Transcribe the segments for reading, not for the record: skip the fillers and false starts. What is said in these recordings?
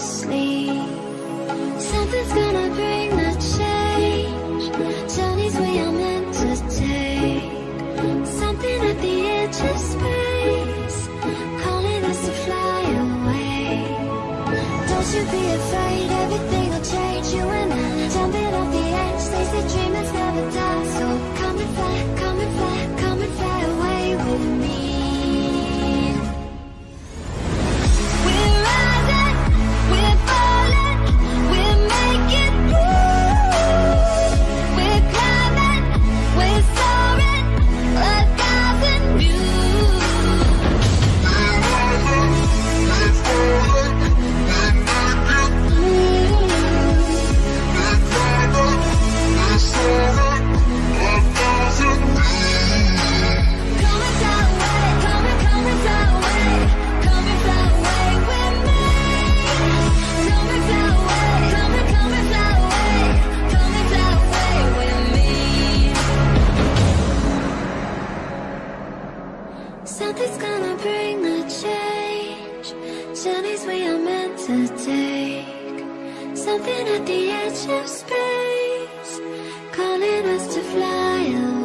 sleep. Something's gonna bring the change. Journeys we are meant to take. Something at the edge of space, calling us to fly away. Don't you be afraid, everything will change. You and I, jumping off the edge. They say dreamers never die. So come and fly, come and fly, come and fly away with me. We're rising, we're falling, we're making moves. We're climbing, we're soaring, 1,000 views. We're rising, we're falling, we're making moves. We're climbing, we're soaring, 1,000 views. Come and fly away, come and fly away, come and fly away with me. Come and fly away, come and fly away, come and fly away with me. Something's gonna bring the change. Journeys we are meant to take. Something at the edge of space, calling us to fly away.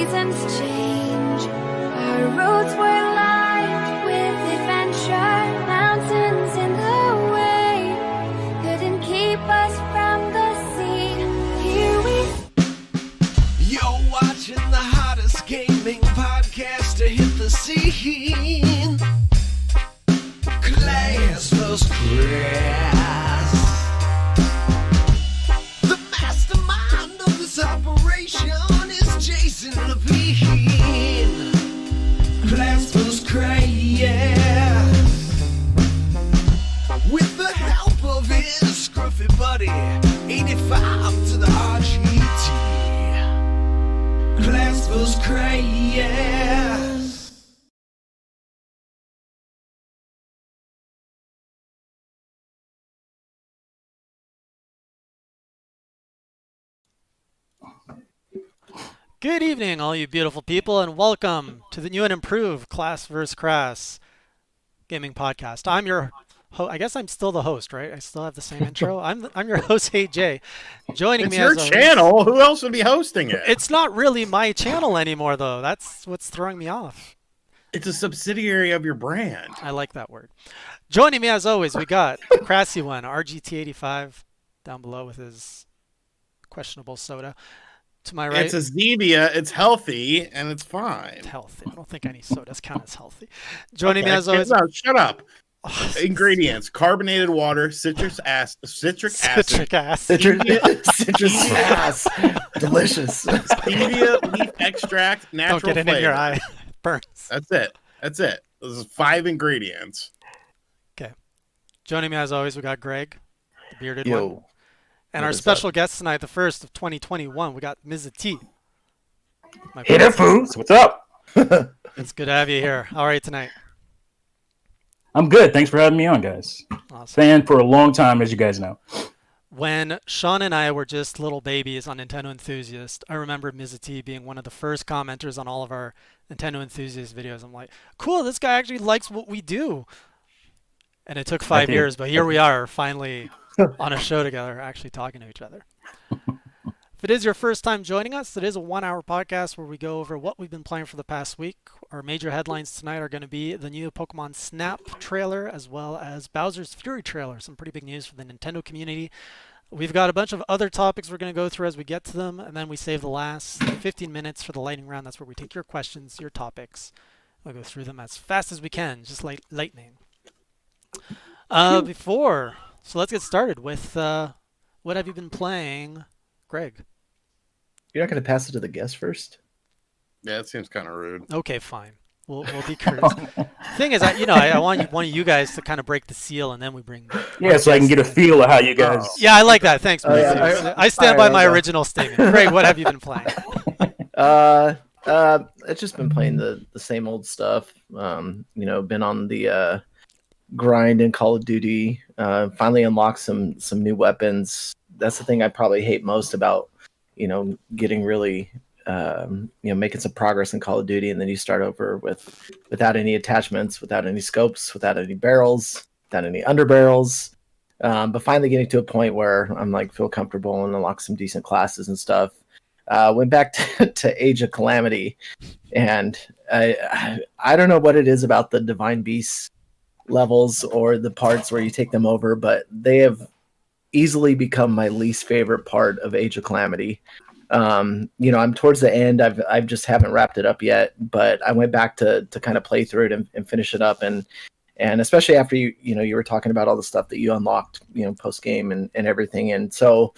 seasons change. Our roads were lined with adventure, mountains in the way couldn't keep us from the sea. Here we You're watching the hottest gaming podcast to hit the scene. Class vs. Crass. The mastermind of this operation is Jason Levine. Class vs. Crass. With the help of his scruffy buddy, 85 to the RGT. Class vs. Crass. Good evening, all you beautiful people, and welcome to the new and improved Class vs. Crass gaming podcast. I'm your I guess I'm still the host, right? I still have the same intro. I'm your host, AJ. Joining It's me your as always- channel. Who else would be hosting it? It's not really my channel anymore, though. That's what's throwing me off. It's a subsidiary of your brand. I like that word. Joining me as always, we got Crassy One, RGT85, down below with his questionable soda. To my right, It's a Zevia. It's healthy and it's fine. healthy. I don't think any sodas count as healthy. Joining me as always, No, shut up. Ingredients: carbonated water, citric acid, citric acid. Citrus gas. Delicious. stevia, leaf extract, natural Don't get it flavor. in your eye. Burns. That's it. Those are 5 ingredients. Joining me as always, we got Greg, the bearded one. Yo. And What our is special guest tonight, the first of 2021, we got Ms. T. My Hey there, friend. fools. What's up? It's good to have you here. How are you tonight? I'm good. Thanks for having me on, guys. Awesome. Fan for a long time, as you guys know. When Sean and I were just little babies on Nintendo Enthusiast, I remember Ms. T being one of the first commenters on all of our Nintendo Enthusiast videos. I'm like, cool, this guy actually likes what we do. And it took 5 did. years, but here we are, finally on a show together, actually talking to each other. If it is your first time joining us, it is a 1-hour podcast where we go over what we've been playing for the past week. Our major headlines tonight are going to be the new Pokemon Snap trailer, as well as Bowser's Fury trailer. Some pretty big news for the Nintendo community. We've got a bunch of other topics we're going to go through as we get to them, and then we save the last 15 minutes for the lightning round. That's where we take your questions, your topics. We'll go through them as fast as we can, just like lightning. So let's get started with what have you been playing, Greg? You're not going to pass it to the guest first? Yeah, it seems kind of rude. Okay, fine. We'll be courteous. Thing is, I want one of you guys to kind of break the seal, and then we bring. Yeah, so I can get a feel of how you guys. Yeah, I like that. Thanks, Oh, yeah, Mauricio. I stand by my original statement. Greg, what have you been playing? It's just been playing the same old stuff. Been on the grind in Call of Duty. Finally unlocked some new weapons. That's the thing I probably hate most about, getting really, making some progress in Call of Duty, and then you start over without any attachments, without any scopes, without any barrels, without any underbarrels. But finally getting to a point where I'm like feel comfortable and unlock some decent classes and stuff. Went back to Age of Calamity, and I don't know what it is about the Divine Beasts levels or the parts where you take them over, but they have easily become my least favorite part of Age of Calamity. I'm towards the end. I've just haven't wrapped it up yet, but I went back to kind of play through it and finish it up, and especially after you were talking about all the stuff that you unlocked, post game and everything, and so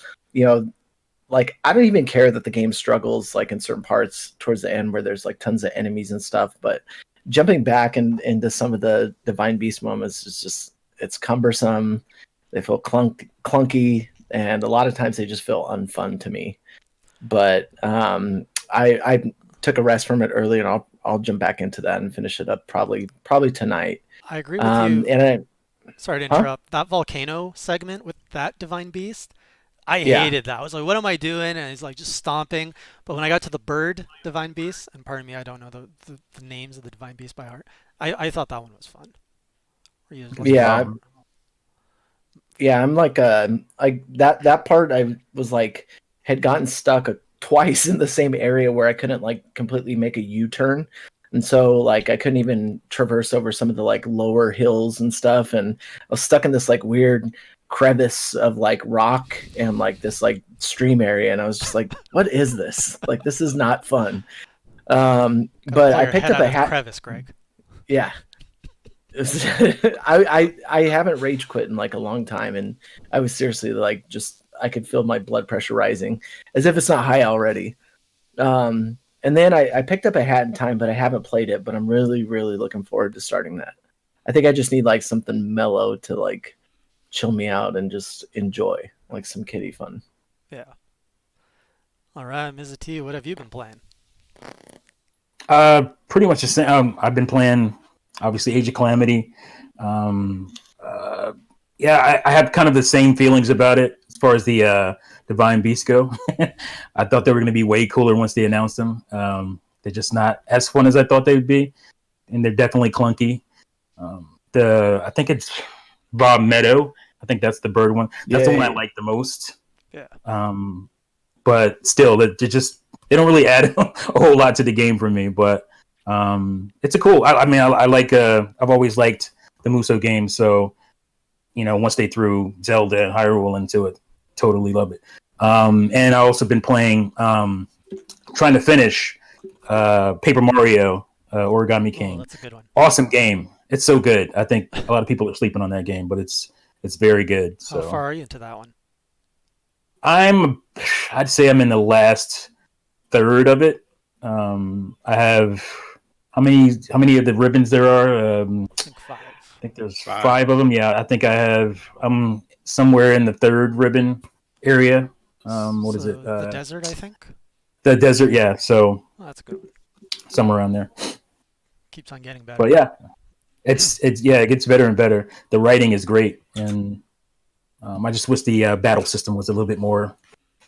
like I don't even care that the game struggles like in certain parts towards the end where there's like tons of enemies and stuff, but jumping back into some of the Divine Beast moments is just, it's cumbersome. They feel clunky, and a lot of times they just feel unfun to me. But I took a rest from it early, and I'll jump back into that and finish it up probably tonight. I agree with you. And Sorry to interrupt. That volcano segment with that Divine Beast, I hated that. I was like, what am I doing? And he's like just stomping. But when I got to the bird Divine Beast, and pardon me, I don't know the names of the Divine Beast by heart, I thought that one was fun. I'm like that part I was like had gotten stuck twice in the same area where I couldn't like completely make a U-turn. And so like I couldn't even traverse over some of the like lower hills and stuff. And I was stuck in this like weird crevice of like rock and like this like stream area. And I was just like, what is this? Like, this is not fun. But I picked up a hat. Crevice, Greg. Yeah. I haven't rage quit in like a long time. And I was seriously like, just, I could feel my blood pressure rising as if it's not high already. And then I picked up a hat in time, but I haven't played it, but I'm really, really looking forward to starting that. I think I just need like something mellow to like chill me out and just enjoy like some kiddie fun. Yeah. All right, Ms. T, what have you been playing? Pretty much the same. I've been playing, obviously, Age of Calamity. Yeah, I have kind of the same feelings about it as far as the Divine Beasts go. I thought they were going to be way cooler once they announced them. They're just not as fun as I thought they would be, and they're definitely clunky. I think it's Bob Meadow. I think that's the bird one. That's the one I like the most. Yeah. But still, they don't really add a whole lot to the game for me. But it's a cool. I mean, I like. I've always liked the Muso games, so once they threw Zelda and Hyrule into it, totally love it. And I also been playing, trying to finish Paper Mario Origami King. Oh, that's a good one. Awesome game. It's so good. I think a lot of people are sleeping on that game, but it's very good. So. How far are you into that one? I'd say I'm in the last third of it. I have how many of the ribbons there are? I think 5. I think there's 5 of them. Yeah, I think I'm somewhere in the third ribbon area. What is it? The desert, I think. The desert, yeah. So that's a good one. Somewhere around there. Keeps on getting better. But yeah, it gets better and better. The writing is great, and I just wish the battle system was a little bit more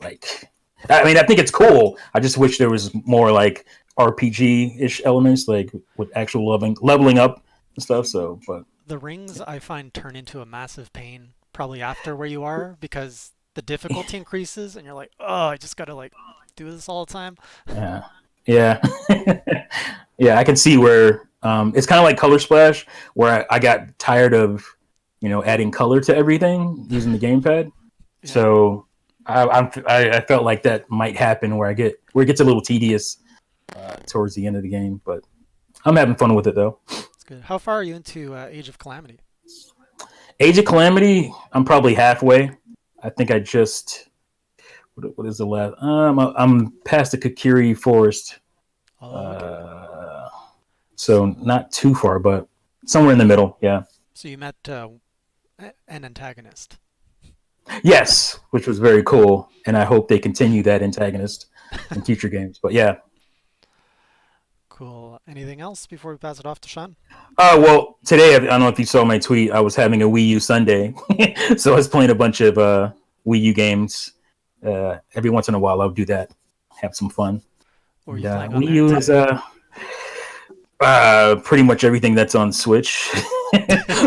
like. I mean, I think it's cool. I just wish there was more like RPG-ish elements, like with actual leveling up and stuff. So, but the rings I find turn into a massive pain probably after where you are because the difficulty increases, and you're like, oh, I just gotta like do this all the time. Yeah. Yeah, I can see where it's kind of like Color Splash, where I got tired of adding color to everything using the gamepad. Yeah. So I felt like that might happen where it gets a little tedious towards the end of the game, but I'm having fun with it though. That's good. How far are you into Age of Calamity? Age of Calamity, I'm probably halfway. I think I just what is the last? I'm past the Kakiri Forest. Okay. So not too far, but somewhere in the middle. Yeah. So you met an antagonist. Yes, which was very cool, and I hope they continue that antagonist in future games. But yeah. Cool. Anything else before we pass it off to Sean? Well, today, I don't know if you saw my tweet, I was having a Wii U Sunday. So I was playing a bunch of Wii U games. Every once in a while, I'll do that. Have some fun. Or Wii U is pretty much everything that's on Switch.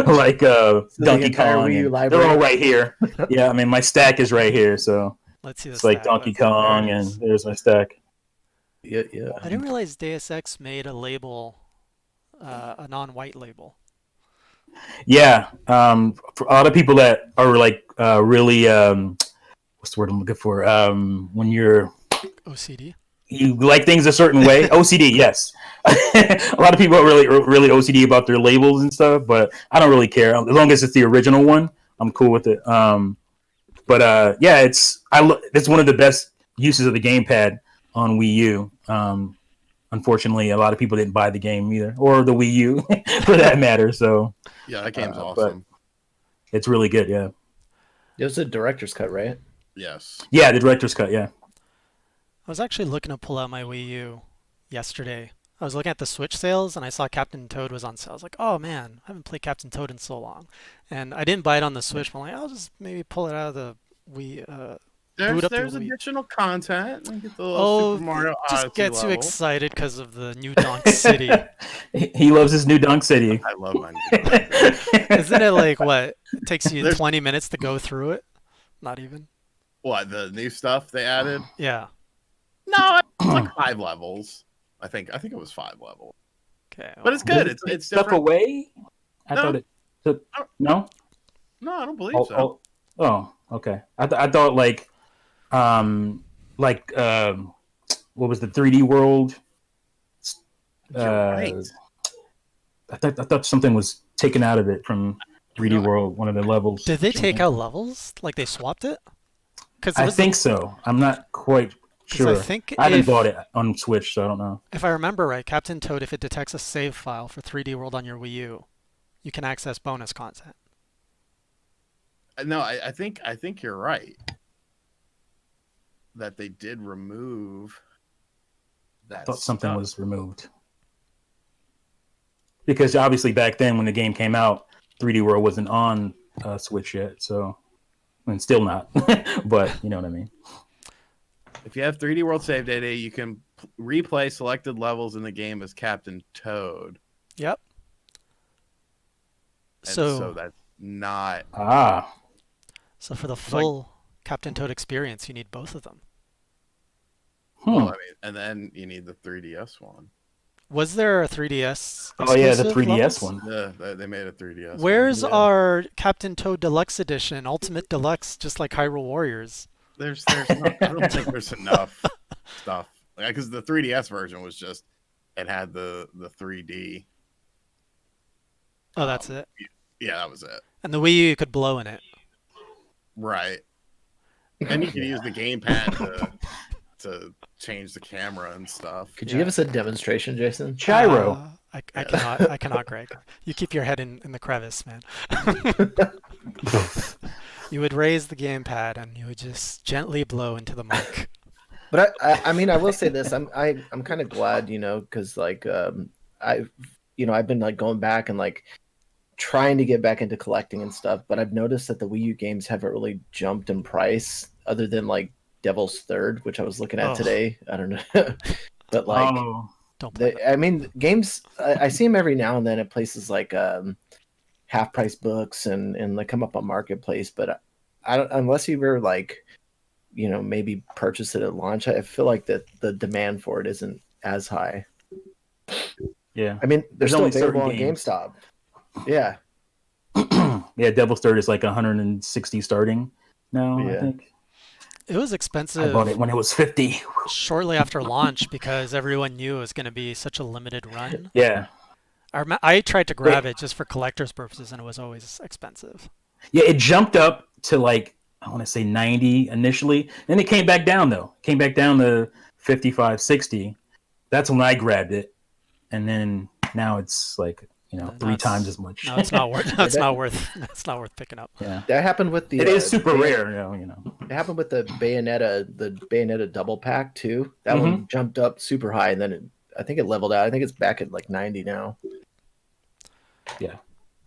Like Donkey Kong. They're all right here. Yeah, I mean, my stack is right here. So let's see. It's like Donkey Kong, and there's my stack. Yeah. I didn't realize Deus Ex made a label, a non-white label. Yeah, for a lot of people that are like really, what's the word I'm looking for? When you're OCD, you like things a certain way. OCD, yes. A lot of people are really OCD about their labels and stuff, but I don't really care as long as it's the original one. I'm cool with it. But yeah, it's one of the best uses of the gamepad on Wii U. Unfortunately, a lot of people didn't buy the game either, or the Wii U for that matter. So yeah, that game's awesome. It's really good. Yeah, it was a director's cut, right? Yes. Yeah, the director's cut. Yeah. I was actually looking to pull out my Wii U yesterday. I was looking at the Switch sales, and I saw Captain Toad was on sale. I was like, oh man, I haven't played Captain Toad in so long. And I didn't buy it on the Switch, but I'm like, I'll just maybe pull it out of the Wii. There's additional content. Get the little Super Mario just Odyssey gets level. you excited because of the new Donk City. He loves his new Donk City. I love my new Donk City. Isn't it like what? It takes you 20 minutes to go through it? Not even. What, the new stuff they added? Yeah. It's like 5 levels. I think it was 5 levels. Okay. But it's good. It's stuff different. away. I No. thought it took. No. No, I don't believe Oh, so. okay. I thought what was the 3D world? You're right. I thought something was taken out of it from 3D World, one of the levels. Did they take out levels? Like they swapped it? I think so. I'm not quite sure. I haven't bought it on Switch, so I don't know. If I remember right, Captain Toad, if it detects a save file for 3D World on your Wii U, you can access bonus content. No, I think you're right. That they did remove that. I thought something was removed. Because obviously back then when the game came out, 3D World wasn't on Switch yet, so and still not. But you know what I mean. If you have 3D World save data, you can replay selected levels in the game as Captain Toad. Yep. And so that's not So for the full Captain Toad experience, you need both of them. Well, I mean, and then you need the 3DS one. Was there a 3DS? Oh yeah, the 3DS levels? one. Yeah, they made a 3DS. Where's our Captain Toad Deluxe Edition, Ultimate Deluxe, just like Hyrule Warriors? There's not, I don't think there's enough stuff. Because the 3DS version was just, it had the 3D. Oh, that's it. Yeah, that was it. And the Wii U you could blow in it. Right. And you could use the gamepad to change the camera and stuff. Could you give us a demonstration, Jason? Gyro. I cannot, Greg. You keep your head in the crevice, man. You would raise the gamepad and you would just gently blow into the mic. But I mean, I will say this. I'm kind of glad, because I've been like going back and like trying to get back into collecting and stuff. But I've noticed that the Wii U games haven't really jumped in price, other than like Devil's Third, which I was looking at today. I don't know, but like, I mean, games. I see them every now and then at places like half price books and they come up on Marketplace. But I don't, unless you were like, maybe purchase it at launch. I feel like that the demand for it isn't as high. Yeah, I mean, they're still only available on games. GameStop. Yeah. Yeah, Devil's Third is like 160 starting now. Yeah. I think It was expensive. I bought it when it was 50. Shortly after launch because everyone knew it was going to be such a limited run. Yeah. I tried to grab it just for collector's purposes, and it was always expensive. Yeah, it jumped up to like, I want to say 90 initially. Then it came back down though. Came back down to 55, 60. That's when I grabbed it. And then now it's like, 3 times as much. No, it's not worth. That's not worth picking up. Yeah, That happened with the. it is super rare. It happened with the Bayonetta double pack too. That one jumped up super high, and then I think it leveled out. I think it's back at like 90 now. Yeah.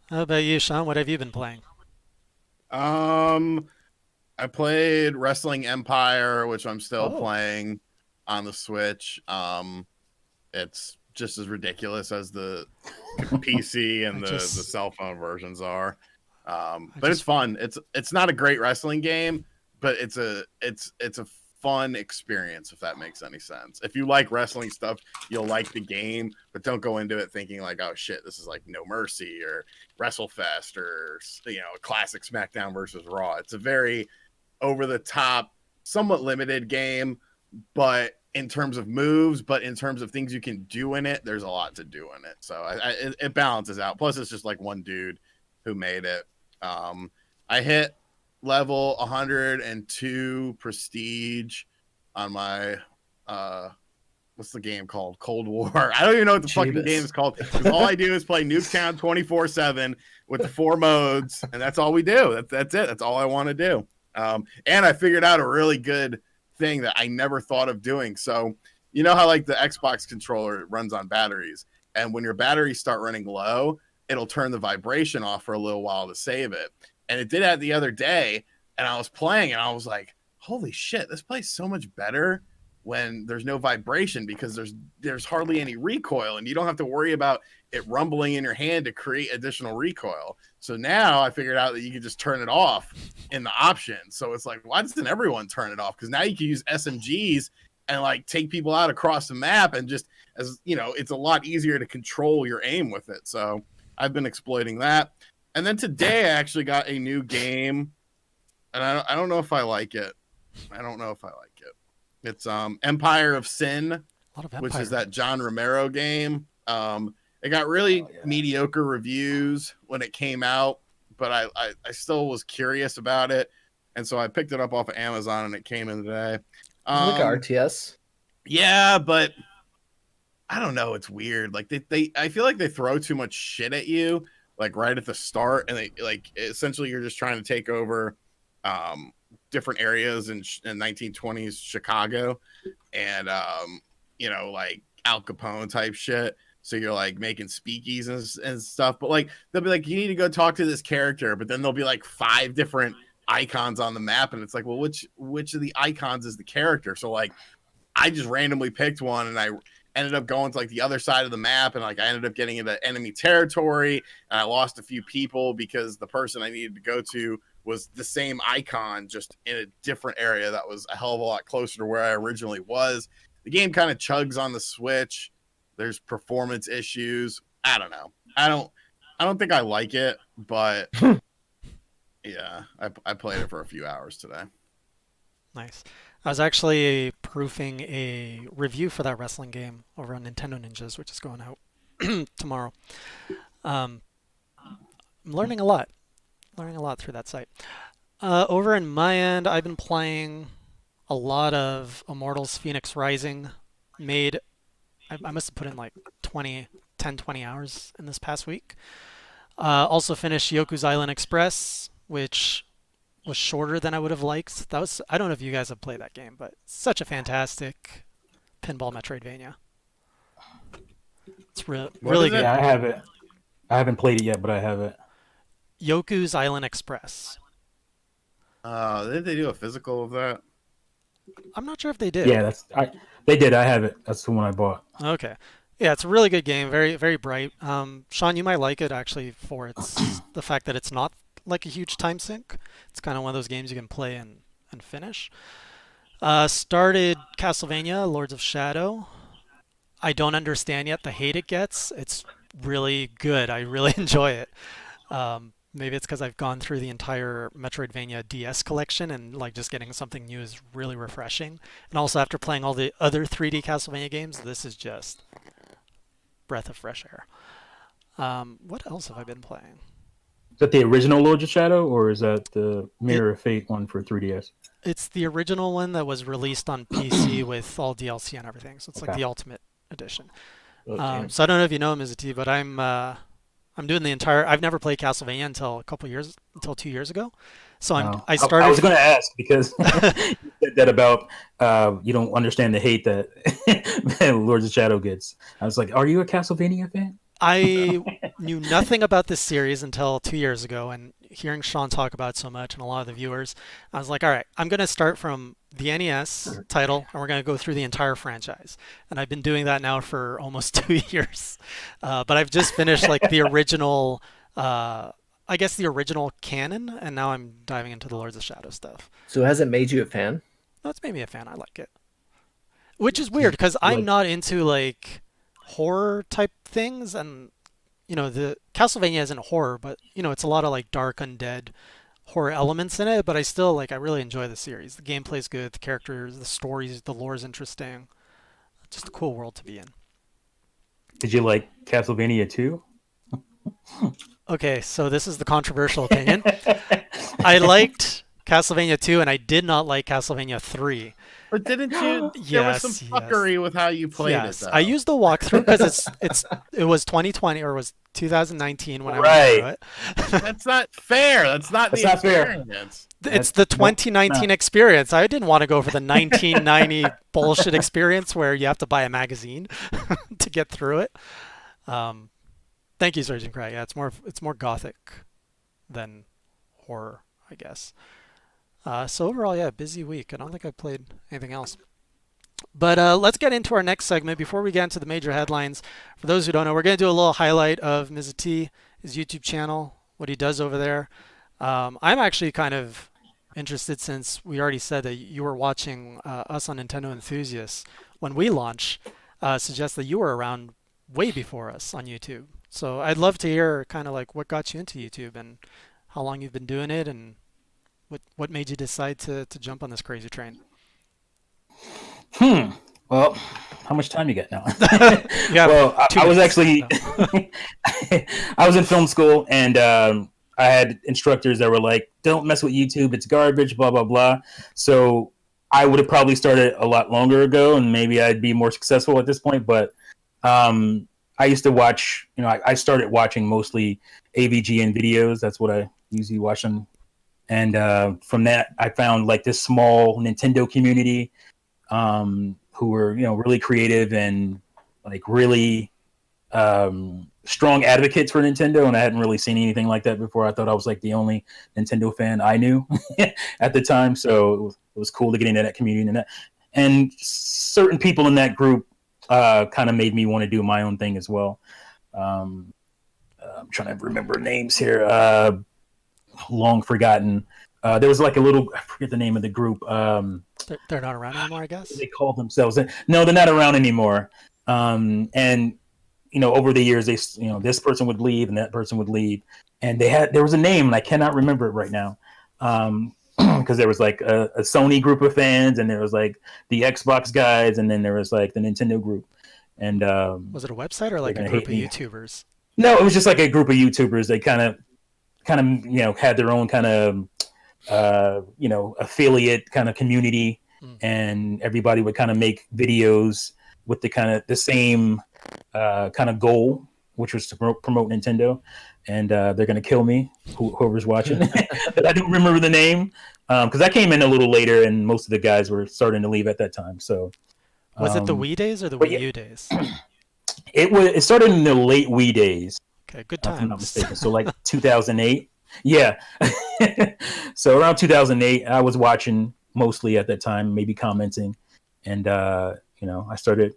How about you, Sean? What have you been playing? I played Wrestling Empire, which I'm still playing on the Switch. It's just as ridiculous as the PC and the cell phone versions are. But it's fun. It's not a great wrestling game, but it's a fun experience, if that makes any sense. If you like wrestling stuff, you'll like the game, but don't go into it thinking like, oh shit, this is like No Mercy or WrestleFest or a classic SmackDown versus Raw. It's a very over the top, somewhat limited game, but in terms of moves, but in terms of things you can do in it, there's a lot to do in it. So it balances out. Plus, it's just like one dude who made it. I hit level 102 prestige on my what's the game called? Cold War. I don't even know what the fucking game is called. All I do is play Nuketown 24/7 with the 4 modes, and that's all we do. That's it. That's all I want to do. And I figured out a really good thing that I never thought of doing. So you know how like the Xbox controller runs on batteries, and when your batteries start running low, it'll turn the vibration off for a little while to save it. And it did that the other day, and I was playing and I was like, holy shit, this plays so much better when there's no vibration, because there's hardly any recoil, and you don't have to worry about it rumbling in your hand to create additional recoil. So now I figured out that you can just turn it off in the options. So it's like, why doesn't everyone turn it off? Because now you can use SMGs and like take people out across the map, and just as you know, it's a lot easier to control your aim with it. So I've been exploiting that. And then today I actually got a new game, and I don't know if I like it. It's Empire of Sin, which is that John Romero game. It got really mediocre reviews when it came out, but I still was curious about it, and so I picked it up off of Amazon, and it came in today. Look at RTS. Yeah, but I don't know. It's weird. Like I feel like they throw too much shit at you, like right at the start, and they like essentially you're just trying to take over different areas in 1920s Chicago, and you know, like Al Capone type shit. So you're like making speakeasies and stuff, but like they'll be like, you need to go talk to this character, but then there'll be like 5 different icons on the map, and it's like, well, which of the icons is the character? So like I just randomly picked one, and I ended up going to like the other side of the map, and like I ended up getting into enemy territory, and I lost a few people because the person I needed to go to was the same icon, just in a different area that was a hell of a lot closer to where I originally was. The game kind of chugs on the Switch. There's performance issues. I don't know. I don't think I like it, but yeah, I played it for a few hours today. Nice. I was actually proofing a review for that wrestling game over on Nintendo Ninjas, which is going out tomorrow. I'm learning a lot through that site. Over in my end, I've been playing a lot of Immortals Phoenix Rising. I must have put in like 20 hours in this past week. Also finished Yoku's Island Express, which was shorter than I would have liked. I don't know if you guys have played that game, but such a fantastic pinball Metroidvania. It's really good. Yeah, I have it. I haven't played it yet, but I have it. Yoku's Island Express. Did they do a physical of that? I'm not sure if they did. Yeah, they did. I have it. That's the one I bought. Okay. Yeah, it's a really good game. Very, very bright. Sean, you might like it actually for the fact that it's not like a huge time sink. It's kind of one of those games you can play and finish. Started Castlevania, Lords of Shadow. I don't understand yet the hate it gets. It's really good. I really enjoy it. Maybe it's because I've gone through the entire Metroidvania DS collection, and like just getting something new is really refreshing. And also after playing all the other 3D Castlevania games, this is just breath of fresh air. What else have I been playing? Is that the original Lords of Shadow, or is that the Mirror of Fate one for 3DS? It's the original one that was released on PC with all DLC and everything. So it's like the Ultimate Edition. Okay. So I don't know if you know him, Mr. T, but I'm doing the entire. I've never played Castlevania until 2 years ago. So I started. I was going to ask because you said that about you don't understand the hate that Lords of Shadow gets. I was like, are you a Castlevania fan? I knew nothing about this series until 2 years ago, and hearing Sean talk about it so much and a lot of the viewers, I was like, all right, I'm going to start from the NES title, and we're going to go through the entire franchise. And I've been doing that now for almost 2 years. But I've just finished like the original, I guess the original canon, and now I'm diving into the Lords of Shadow stuff. So has it made you a fan? No, it's made me a fan. I like it. Which is weird, because I'm not into like horror type things, and you know, the Castlevania isn't horror, but you know, it's a lot of like dark undead horror elements in it, but I really enjoy the series. The gameplay's good, the characters, the stories, the lore's interesting. It's just a cool world to be in. Did you like Castlevania 2? Okay, so this is the controversial opinion. I liked Castlevania 2 and I did not like Castlevania 3. But didn't you? There was some fuckery with how you played it. Though. I used the walkthrough because it was 2020 or it was 2019 when I went through it. That's not fair. That's not the experience. It's the 2019 experience. I didn't want to go for the 1990 bullshit experience where you have to buy a magazine to get through it. Thank you, Surgeon Craig. Yeah, it's more gothic than horror, I guess. So overall, yeah, busy week. I don't think I played anything else. But let's get into our next segment. Before we get into the major headlines, for those who don't know, we're going to do a little highlight of Mr. T, his YouTube channel, what he does over there. I'm actually kind of interested, since we already said that you were watching us on Nintendo Enthusiasts when we launched, suggests that you were around way before us on YouTube. So I'd love to hear kind of like what got you into YouTube and how long you've been doing it and what made you decide to jump on this crazy train. Well, how much time you got now? Yeah, Well, I was minutes. actually, No. I was in film school, and I had instructors that were like, "Don't mess with YouTube; it's garbage." Blah blah blah. So I would have probably started a lot longer ago, and maybe I'd be more successful at this point. But I used to watch. I started watching mostly AVGN videos. That's what I usually watch them. And from that, I found like this small Nintendo community who were really creative and like really strong advocates for Nintendo, and I hadn't really seen anything like that before. I thought I was like the only Nintendo fan I knew at the time, so it was cool to get into that community, and certain people in that group kind of made me want to do my own thing as well. I'm trying to remember names here. Long forgotten. There was like a little, I forget the name of the group. They're not around anymore, I guess. They called themselves. No, they're not around anymore. And over the years, this person would leave and that person would leave, and there was a name and I cannot remember it right now. Because there was like a Sony group of fans, and there was like the Xbox guys, and then there was like the Nintendo group. And Was it a website or like a group of YouTubers? no, it was just like a group of YouTubers. They kind of had their own kind of affiliate kind of community, and everybody would kind of make videos with the same kind of goal, which was to promote Nintendo. And they're going to kill me, whoever's watching. But I don't remember the name because I came in a little later, and most of the guys were starting to leave at that time. So Was it the Wii days or the Wii U days? it started in the late Wii days. Okay, good If I'm not times. mistaken. So like 2008. Yeah. So around 2008, I was watching mostly at that time, maybe commenting. And, I started,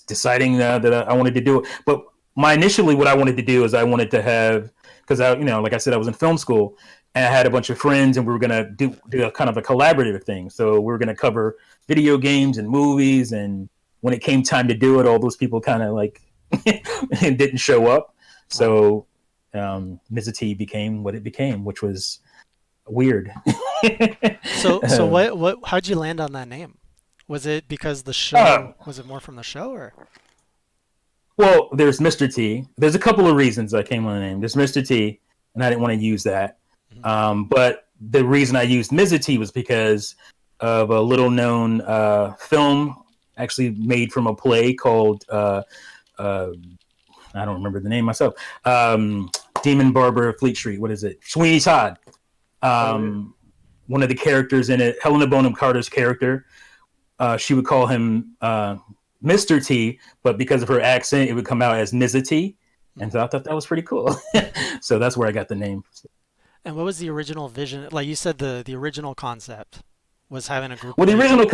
deciding that I wanted to do it. But initially what I wanted to do is I wanted to have, because like I said, I was in film school and I had a bunch of friends, and we were going to do a kind of a collaborative thing. So we were going to cover video games and movies. And when it came time to do it, all those people kind of like didn't show up. So Mr. T became what it became, which was weird. So how'd you land on that name? Was it because the show, was it more from the show or? Well, there's Mr. T. There's a couple of reasons I came on the name. There's Mr. T, and I didn't want to use that. But the reason I used Mr. T was because of a little known film actually made from a play called I don't remember the name myself. Demon Barber of Fleet Street. What is it? Sweeney Todd. One of the characters in it, Helena Bonham Carter's character, she would call him Mr. T, but because of her accent, it would come out as Mrs. T. And so I thought that was pretty cool. So that's where I got the name. And what was the original vision? Like you said, the original concept was having a group. Well, the original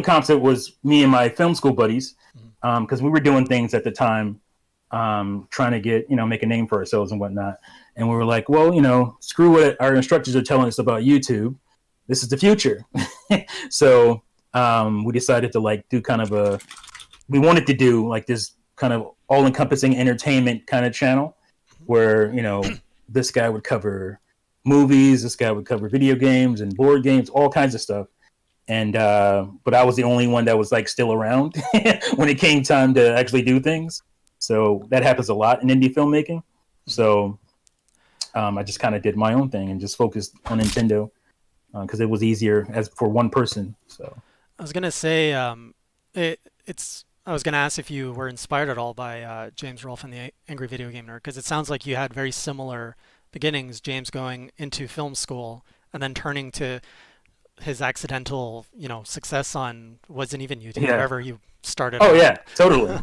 concept was me and my film school buddies, because we were doing things at the time, trying to get, make a name for ourselves and whatnot. And we were like, well, screw what our instructors are telling us about YouTube. This is the future. So we decided to do we wanted to do like this kind of all-encompassing entertainment kind of channel where, this guy would cover movies, this guy would cover video games and board games, all kinds of stuff. And but I was the only one that was like still around when it came time to actually do things. So that happens a lot in indie filmmaking. So I just kind of did my own thing and just focused on Nintendo because it was easier as for one person. So I was gonna say I was gonna ask if you were inspired at all by James Rolfe and the Angry Video Game Nerd, because it sounds like you had very similar beginnings. James going into film school and then turning to his accidental, success on wasn't even YouTube, wherever you started. Oh yeah, totally,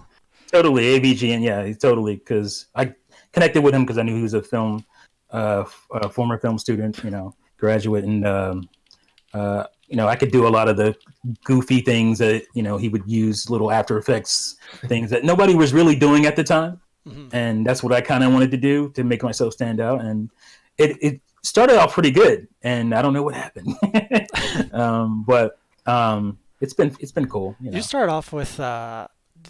totally AVGN. Yeah, totally. Because I connected with him because I knew he was a former film student, graduate, and I could do a lot of the goofy things that he would use little After Effects things that nobody was really doing at the time, and that's what I kind of wanted to do to make myself stand out. And it started off pretty good, and I don't know what happened. But it's been cool. You know? You start off with.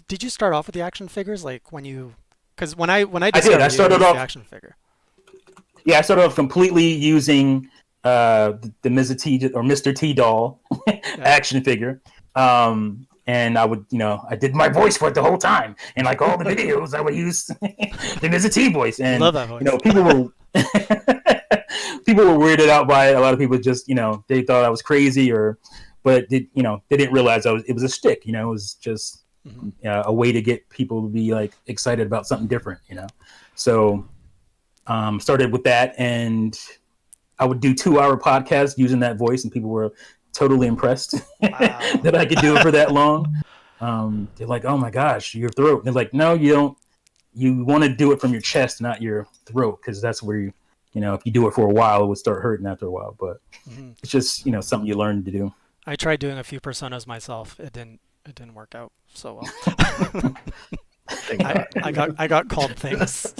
Did you start off with the action figures like when you? Because when I discovered I started you, it was off the action figure. Yeah, I started off completely using the Mr. T doll action figure. And I would, I did my voice for it the whole time. And like all the videos, I would use the Mr. T voice. And Love that voice. People were people were weirded out by it. A lot of people just, they thought I was crazy, but they didn't realize it was a shtick. It was just a way to get people to be like excited about something different. So started with that, and I would do 2-hour podcasts using that voice, and people were totally impressed that I could do it for that long. They're like, "Oh my gosh, your throat." And they're like, "No, you don't. You want to do it from your chest, not your throat, because that's where if you do it for a while, it would start hurting after a while." But it's just something you learn to do. I tried doing a few personas myself. It didn't work out so well. I got called things.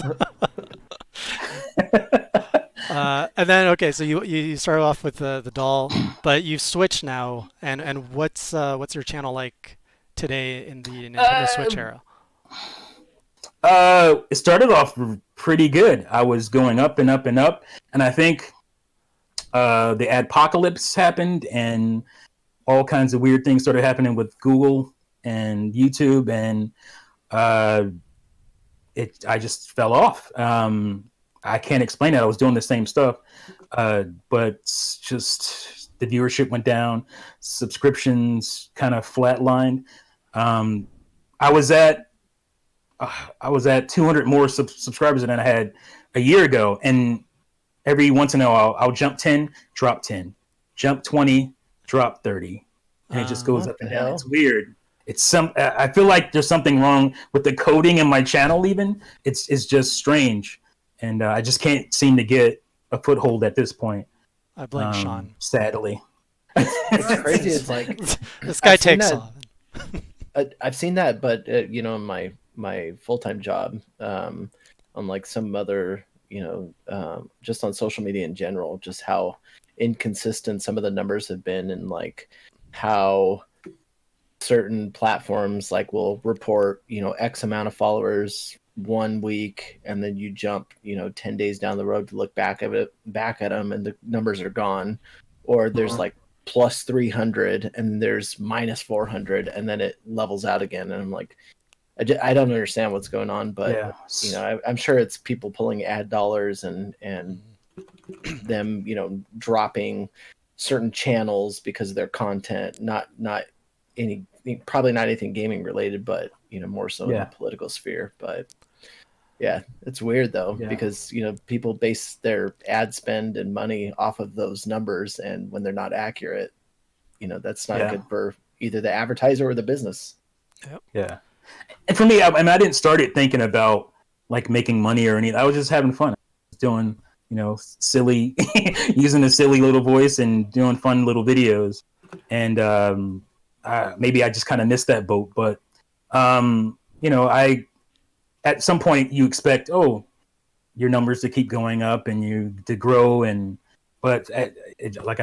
And then so you start off with the doll, but you've switched now. And what's your channel like today in the Nintendo Switch era? It started off pretty good. I was going up and up and up, and I think the adpocalypse happened, and all kinds of weird things started happening with Google and YouTube, and I just fell off. I can't explain it. I was doing the same stuff, but just the viewership went down, subscriptions kind of flatlined. I was at 200 more subscribers than I had a year ago, and every once in a while I'll jump 10, drop 10, jump 20, drop 30, and it just goes up and down. It's weird. I feel like there's something wrong with the coding in my channel. Even it's just strange. And I just can't seem to get a foothold at this point. I blame Sean. Sadly. It's crazy. It's like this guy takes off. I've seen that, but in my full-time job, unlike some other, just on social media in general, just how inconsistent some of the numbers have been, and like how certain platforms like will report, X amount of followers 1 week, and then you jump 10 days down the road to look back at them, and the numbers are gone, or there's like plus 300 and there's minus 400, and then it levels out again, and I'm like, I don't understand what's going on, but I'm sure it's people pulling ad dollars and them dropping certain channels because of their content, not probably not anything gaming related, but more so in the political sphere. But yeah, it's weird though, because people base their ad spend and money off of those numbers, and when they're not accurate, that's not good for either the advertiser or the business. Yeah. And for me, I didn't start it thinking about like making money or anything. I was just having fun. I was doing silly using a silly little voice and doing fun little videos, and maybe I just kind of missed that boat, but I at some point you expect your numbers to keep going up and you to grow, but I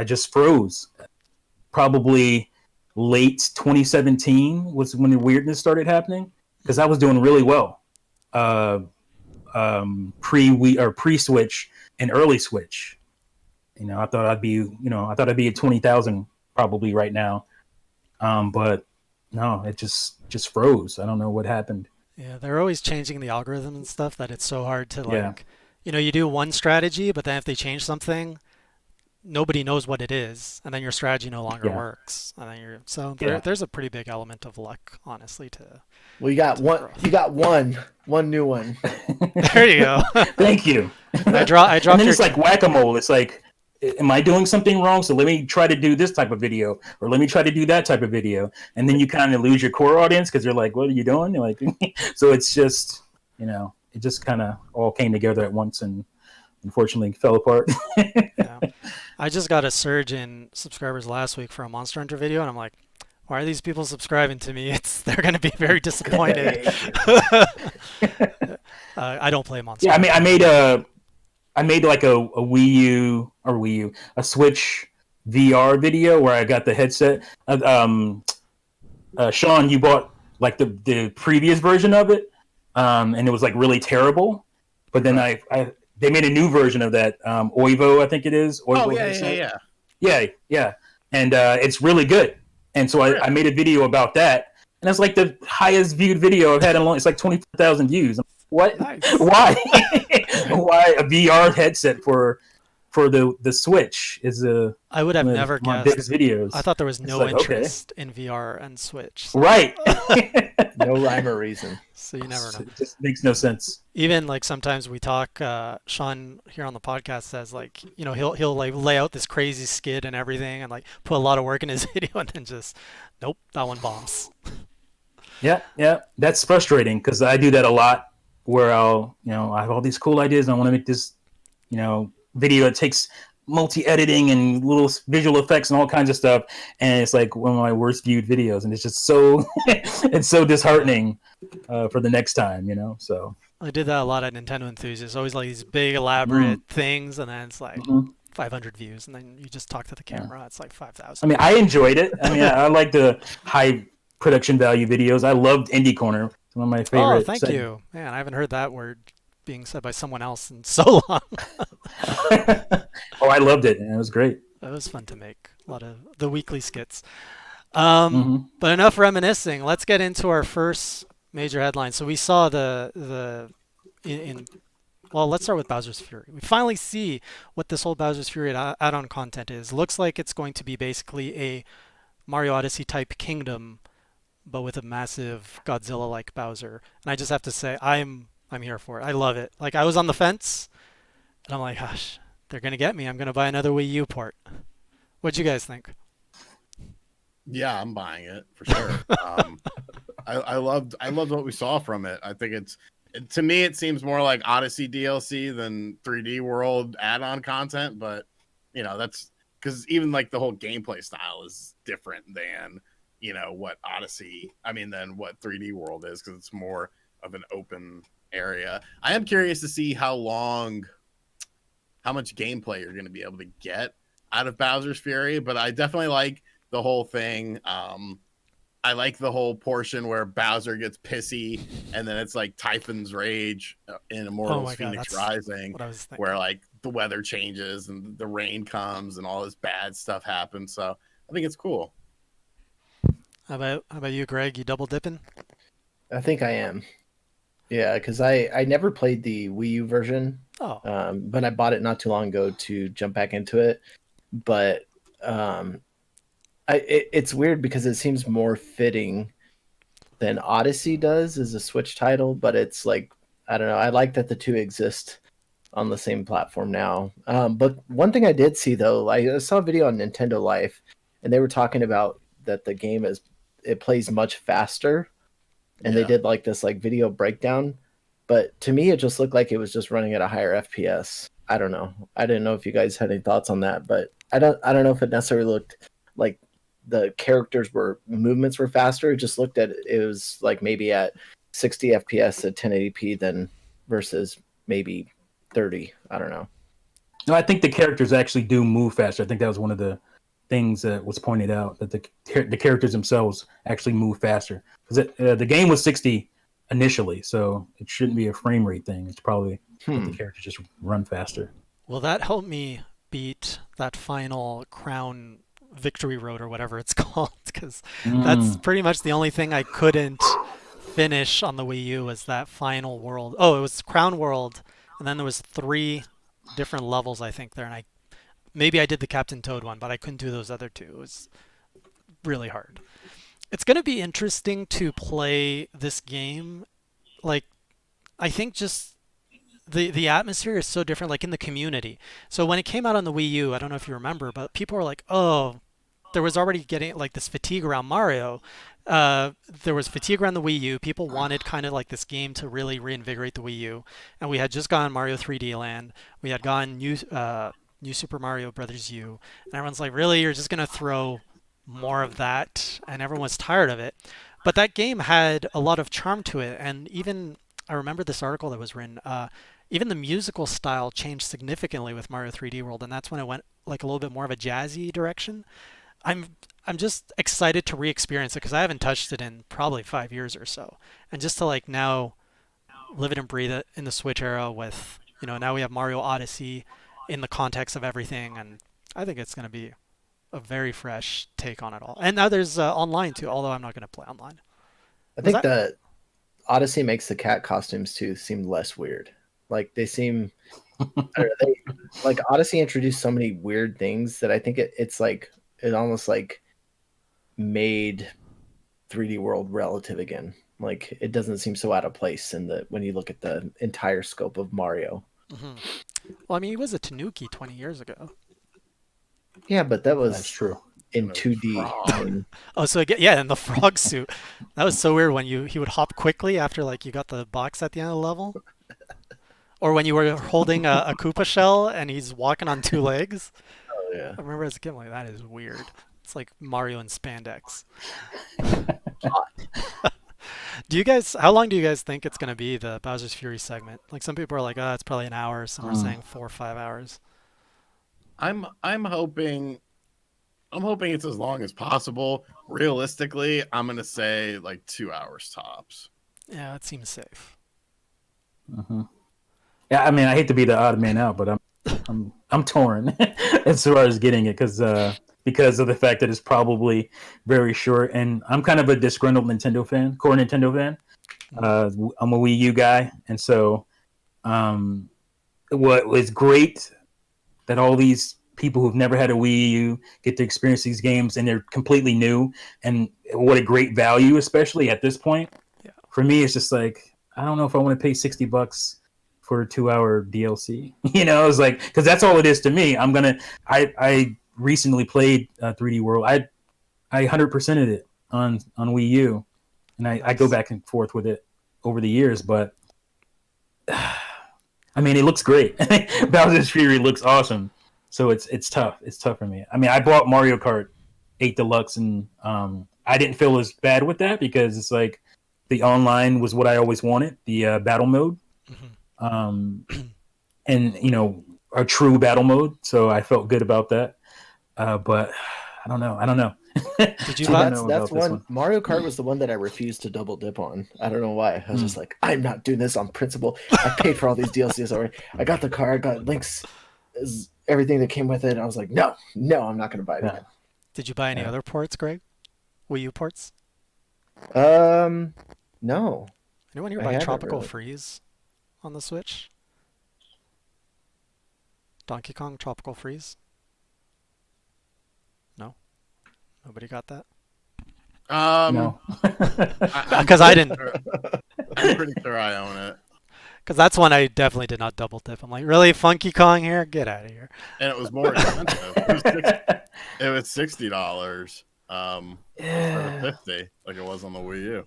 just froze. Probably late 2017 was when the weirdness started happening, because I was doing really well pre-Switch and early Switch. I thought I'd be at 20,000 probably right now. But no, it just froze. I don't know what happened. Yeah, they're always changing the algorithm and stuff that it's so hard to you do one strategy, but then if they change something, nobody knows what it is, and then your strategy no longer works. And then there's a pretty big element of luck, honestly. Well, you got one. Growth. You got one new one. There you go. Thank you. I dropped. And then it's like whack-a-mole. It's like, am I doing something wrong? So let me try to do this type of video, or let me try to do that type of video, and then you kind of lose your core audience because they're like, "What are you doing?" You're like, so it's just, it just kind of all came together at once, and unfortunately fell apart. Yeah. I just got a surge in subscribers last week for a Monster Hunter video, and I'm like, why are these people subscribing to me? They're going to be very disappointed. I don't play Monster Hunter. I made a I made like a a Switch VR video where I got the headset. Sean, you bought like the previous version of it, and it was like really terrible. But then they made a new version of that, Oivo, I think it is. Oivo Oh yeah, headset. Yeah, and it's really good. And so I made a video about that, and it's like the highest viewed video I've had in a long. It's like 24,000 views. What? Nice. Why? Why a VR headset for the Switch is I would have never my guessed. biggest videos. I thought there was no like, interest in VR and Switch. So, Right. No rhyme or reason. so you never know. It just makes no sense. Even like sometimes we talk, Sean here on the podcast says like, you know, he'll like lay out this crazy skid and everything and like put a lot of work in his video and then just, nope, that one bombs. Yeah, that's frustrating because I do that a lot. Where I have all these cool ideas. And I want to make this, video. It takes multi-editing and little visual effects and all kinds of stuff, and it's like one of my worst viewed videos, and it's just so it's so disheartening for the next time. So I did that a lot at Nintendo Enthusiasts. Always like these big elaborate things, and then it's like 500 views, and then you just talk to the camera. It's like 5,000. I mean, I enjoyed it. I mean, I like the high production value videos. I loved Indie Corner. It's one of my favorite. Oh, thank you. Man, I haven't heard that word being said by someone else in so long. Oh, I loved it, and it was great. That was fun to make. A lot of the weekly skits. But enough reminiscing. Let's get into our first major headline. So we saw well, let's start with Bowser's Fury. We finally see what this whole Bowser's Fury add-on content is. Looks like it's going to be basically a Mario Odyssey type kingdom, but with a massive Godzilla-like Bowser. And I just have to say, I'm here for it. I love it. Like, I was on the fence, and I'm like, gosh, they're gonna get me. I'm gonna buy another Wii U port. What'd you guys think? Yeah, I'm buying it for sure. I loved what we saw from it. I think to me it seems more like Odyssey DLC than 3D World add-on content, but that's because even like the whole gameplay style is different than what than what 3D World is, because it's more of an open area. I am curious to see how much gameplay you're going to be able to get out of Bowser's Fury, but I definitely like the whole thing. I like the whole portion where Bowser gets pissy, and then it's like Typhon's Rage in Immortals Phoenix Rising, where like the weather changes and the rain comes and all this bad stuff happens. So I think it's cool. How about you, Greg? You double dipping? I think I am. Yeah, because I never played the Wii U version. Oh. But I bought it not too long ago to jump back into it. But it's weird because it seems more fitting than Odyssey does as a Switch title. But it's like, I don't know. I like that the two exist on the same platform now. But one thing I did see, though, I saw a video on Nintendo Life, and they were talking about that the game it plays much faster, and they did like this like video breakdown, but to me it just looked like it was just running at a higher FPS. I don't know. I didn't know if you guys had any thoughts on that, but I don't know if it necessarily looked like the movements were faster. It just looked at it was like maybe at 60 FPS at 1080p then versus maybe 30. I don't know. No, I think the characters actually do move faster. I think that was one of the things that was pointed out, that the characters themselves actually move faster, because the game was 60 initially, so it shouldn't be a frame rate thing. It's probably that the characters just run faster. Well, that helped me beat that final Crown Victory Road or whatever it's called, because that's pretty much the only thing I couldn't finish on the Wii U was that final world. Oh, it was Crown World, and then there was 3 different levels I think there, and maybe I did the Captain Toad one, but I couldn't do those other 2. It was really hard. It's going to be interesting to play this game. Like, I think just the atmosphere is so different, like in the community. So when it came out on the Wii U, I don't know if you remember, but people were like, oh, there was already getting like this fatigue around Mario. There was fatigue around the Wii U. People wanted kind of like this game to really reinvigorate the Wii U. And we had just gotten Mario 3D Land. We had gotten New Super Mario Brothers U, and everyone's like, really, you're just gonna throw more of that? And everyone was tired of it. But that game had a lot of charm to it, and even I remember this article that was written. even the musical style changed significantly with Mario 3D World, and that's when it went like a little bit more of a jazzy direction. I'm I'm just excited to re-experience it because I haven't touched it in probably 5 years or so, and just to like now live it and breathe it in the Switch era with now we have Mario Odyssey in the context of everything, and I think it's going to be a very fresh take on it all. And now there's online too, although I'm not going to play online. I Was think that? that Odyssey makes the cat costumes too seem less weird. Like they seem, I don't know, like Odyssey introduced so many weird things that I think it's like it almost like made 3D World relative again. Like it doesn't seem so out of place in the when you look at the entire scope of Mario. Hmm. Well, I mean, he was a Tanuki 20 years ago. Yeah, but that That's was true. in 2D. Frog. Oh, so again, yeah, in the frog suit. That was so weird when he would hop quickly after like you got the box at the end of the level, or when you were holding a Koopa shell and he's walking on two legs. Oh yeah. I remember as a kid, I'm like, that is weird. It's like Mario in spandex. Do you guys? How long do you guys think it's gonna be the Bowser's Fury segment? Like some people are like, oh, it's probably an hour. Some are saying 4 or 5 hours. I'm hoping it's as long as possible. Realistically, I'm gonna say like 2 hours tops. Yeah, that seems safe. Hmm. Yeah, I mean, I hate to be the odd man out, but I'm torn as far as getting it because of the fact that it's probably very short, and I'm kind of a disgruntled core Nintendo fan. I'm a Wii U guy, and so what was great that all these people who've never had a Wii U get to experience these games, and they're completely new, and what a great value, especially at this point. Yeah. For me, it's just like I don't know if I want to pay $60 for a 2-hour DLC. It's like because that's all it is to me. I recently played 3D World. I 100%ed it on Wii U, and I go back and forth with it over the years. But I mean, it looks great. Bowser's Fury looks awesome. So it's tough. It's tough for me. I mean, I bought Mario Kart 8 Deluxe, and I didn't feel as bad with that because it's like the online was what I always wanted, the battle mode, and a true battle mode. So I felt good about that. But I don't know. Did you I buy? don't know That's about this one. Mario Kart was the one that I refused to double dip on. I don't know why. I was just like, I'm not doing this on principle. I paid for all these DLCs already. I got the car. I got links, everything that came with it. And I was like, no, I'm not going to buy it Yeah. again. Did you buy any other ports, Greg? Wii U ports? No. Anyone here I buy haven't Tropical really. Freeze on the Switch? Donkey Kong Tropical Freeze? No? Nobody got that? No. Because I didn't. I'm pretty sure I own it, Because that's one I definitely did not double dip. I'm like, really, Funky Kong here? Get out of here. and it was more expensive. It was $60. Instead of 50, like it was on the Wii U.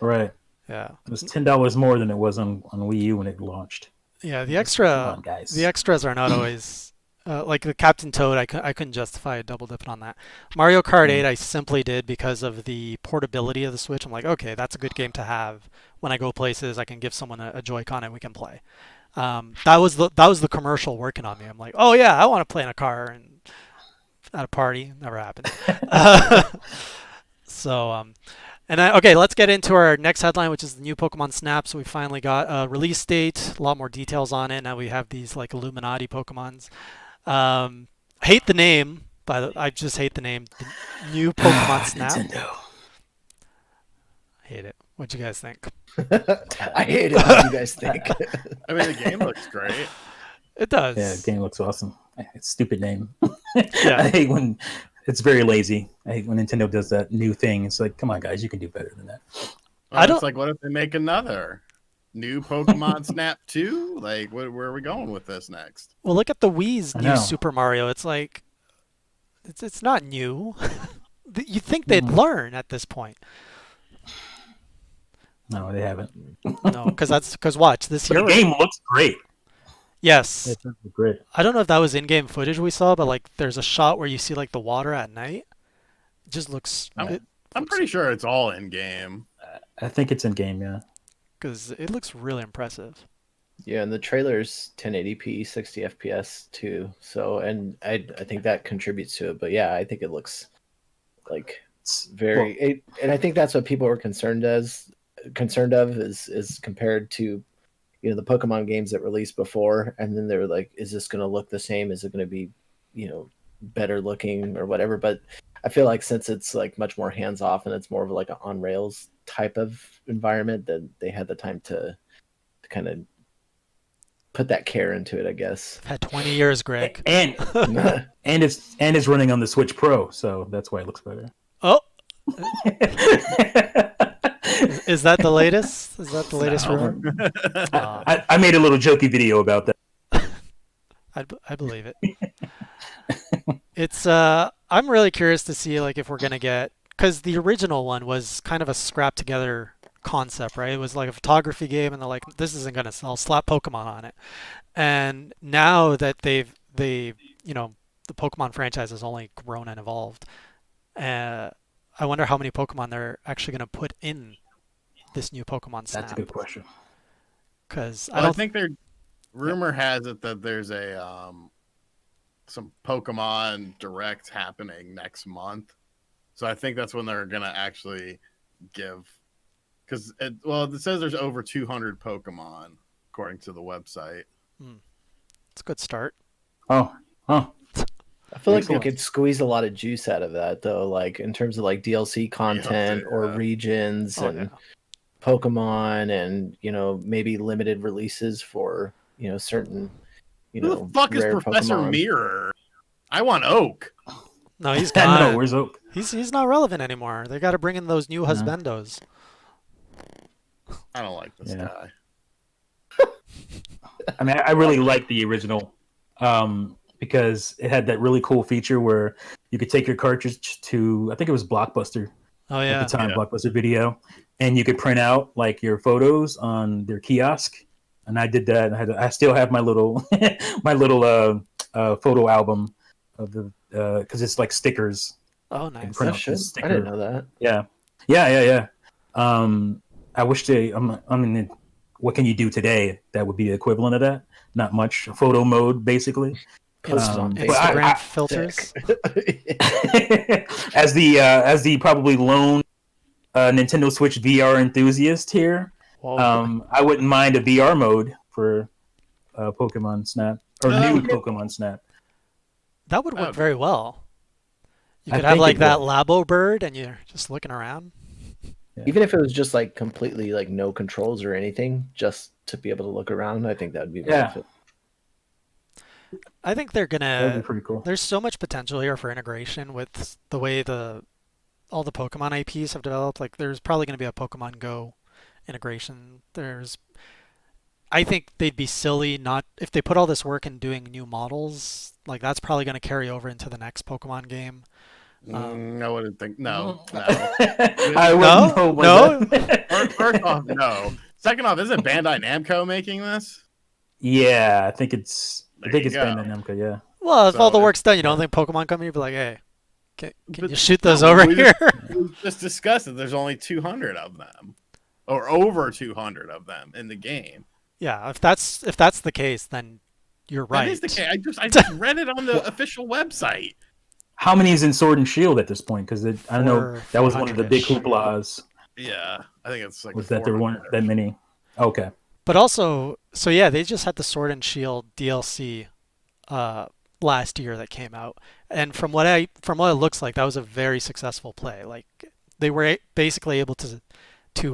Right. Yeah. It was $10 more than it was on Wii U when it launched. Yeah, the Come on, guys. the extras are not always like the Captain Toad. I couldn't justify double dipping on that. Mario Kart 8 I simply did because of the portability of the Switch. I'm like, okay, that's a good game to have when I go places. I can give someone a Joy-Con and we can play. That was the commercial working on me. I'm like, oh yeah, I want to play in a car and at a party. Never happened. So okay, let's get into our next headline, which is the new Pokemon Snap. So we finally got a release date, a lot more details on it. Now we have these like Illuminati Pokemons. Hate the name, I just hate the name. The new Pokemon Snap. Nintendo. Hate it. What'd you guys think? I hate it. What do you guys think? I mean, the game looks great. It does. Yeah, the game looks awesome. It's a stupid name. Yeah. I hate when it's very lazy. I hate when Nintendo does that new thing. It's like, come on, guys, you can do better than that. Well, I don't- It's like, what if they make another new Pokemon Snap 2? Like, where are we going with this next? Well, look at the Wii's I new know. Super Mario. It's like, it's not new. You think they'd learn at this point? No, they haven't. No, because watch this But year. the game looks great. Yes, It looks great. I don't know if that was in-game footage we saw, but like, there's a shot where you see like the water at night. It just looks. I'm pretty sure it's all in game. I think it's in game, yeah. Because it looks really impressive. Yeah, and the trailer's 1080p, 60 FPS too. So, and I think that contributes to it. But yeah, I think it looks like and I think that's what people were concerned of is compared to the Pokemon games that released before, and then they were like, is this going to look the same? Is it going to be better looking or whatever? But I feel like since it's like much more hands off and it's more of like an on rails type of environment, that they had the time to kind of put that care into it, I guess. I've had 20 years, Greg. And it's running on the Switch Pro, so that's why it looks better. Oh, is that the latest? Is that the latest rumor? I made a little jokey video about that. I believe it. It's I'm really curious to see like if we're gonna get, because the original one was kind of a scrap together concept, right? It was like a photography game, and they're like, this isn't gonna sell. Slap Pokemon on it. And now that the Pokemon franchise has only grown and evolved, I wonder how many Pokemon they're actually gonna put in this new Pokemon Snap. That's a good question. Because I think rumor has it that there's a some Pokemon Direct happening next month, so I think that's when they're gonna actually give. Because it says there's over 200 Pokemon according to the website. It's a good start. Oh. I feel like they could squeeze a lot of juice out of that, though, like in terms of like DLC content or regions and Pokemon, and maybe limited releases for certain Who the fuck is Professor Pokemon. Mirror? I want Oak. No, he's gone. No, where's Oak? He's not relevant anymore. They got to bring in those new husbandos. I don't like this guy. I mean, I really like the original because it had that really cool feature where you could take your cartridge to, I think it was Blockbuster at the time, Blockbuster Video, and you could print out like your photos on their kiosk. And I did that. I still have my little photo album of the because it's like stickers. Oh, nice. I didn't know that. Yeah. I wish what can you do today that would be the equivalent of that? Not much. Photo mode, basically. Instagram filters. As the probably lone Nintendo Switch VR enthusiast here, I wouldn't mind a VR mode for Pokemon Snap or new Pokemon Snap. That would work very well. You could have like that Labo bird, and you're just looking around. Yeah. Even if it was just like completely like no controls or anything, just to be able to look around, I think that would be benefit. I think they're gonna. That'd be pretty cool. There's so much potential here for integration with the way all the Pokemon IPs have developed. Like, there's probably gonna be a Pokemon Go integration. I think they'd be silly not if they put all this work in doing new models. Like, that's probably gonna carry over into the next Pokemon game. I wouldn't think. No. I wouldn't know. No. First off, no. Second off, isn't Bandai Namco making this? Yeah, I think it's Bandai Namco. Yeah. Well, if all the work's done, you don't think Pokemon Company would be like, hey, can you shoot those over here? We just discussed that there's only 200 of them, or over 200 of them in the game. Yeah, if that's the case, then you're right. That is the case. I just read it on the official website. How many is in Sword and Shield at this point? Because I don't know. That was one of the big hooplas. Yeah, I think it's like was that there weren't that many. Okay. But also, so yeah, they just had the Sword and Shield DLC last year that came out, and from what it looks like, that was a very successful play. Like, they were basically able to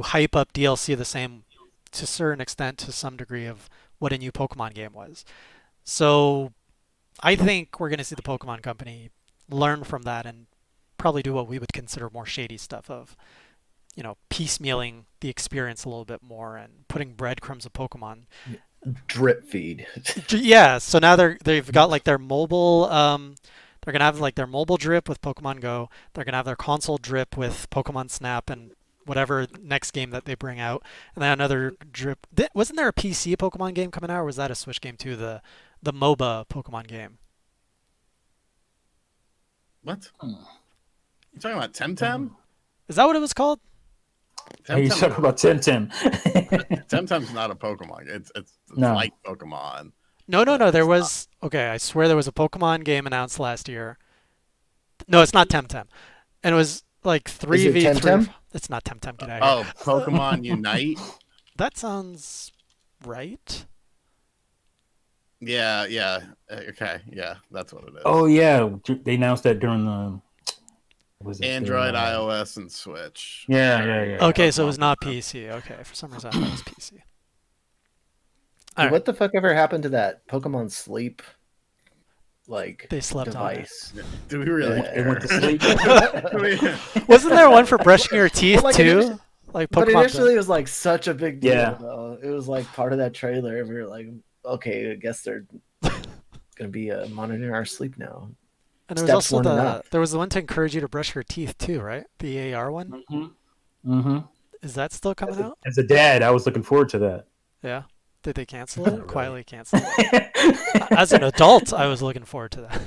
hype up DLC the same, to a certain extent, to some degree, of what a new Pokemon game was. So I think we're going to see the Pokemon Company learn from that and probably do what we would consider more shady stuff of, piecemealing the experience a little bit more and putting breadcrumbs of Pokemon. Drip feed. Yeah, so now they've got like their mobile they're gonna have like their mobile drip with Pokemon Go. They're gonna have their console drip with Pokemon Snap and whatever next game that they bring out, and then another drip. Wasn't there a PC Pokemon game coming out, or was that a Switch game too? The MOBA Pokemon game. What? You talking about Temtem? Is that what it was called? Hey, you talk about Temtem. Temtem's not a Pokemon. It's No. like Pokemon. No, but there it's was. Okay, I swear there was a Pokemon game announced last year. No, it's not Temtem, and it was like three it v three. Temtem? It's not Temtem. Get out not- of here. Oh, Pokemon Unite. That sounds right. Yeah. Okay, yeah, that's what it is. Oh yeah, they announced that during the what was it? Android, During, iOS, and Switch. Yeah. Okay, so it was Pokemon not Temtem. PC. Okay, for some reason I thought it was PC. All right. What the fuck ever happened to that Pokemon Sleep They slept on it. device? Do we really Yeah. They care? went to sleep. Wasn't there one for brushing your teeth like, too? Like But Pokemon. initially, it was like such a big deal. Yeah. Though. It was like part of that trailer. And we were like, okay, I guess they're gonna be monitoring our sleep now. And there was Steps also weren't the enough. there was the one to encourage you to brush your teeth too, right? The AR one. Mm-hmm. Is that still coming out? As a dad, I was looking forward to that. Yeah. Did they cancel it? Quietly cancel it. As an adult, I was looking forward to that.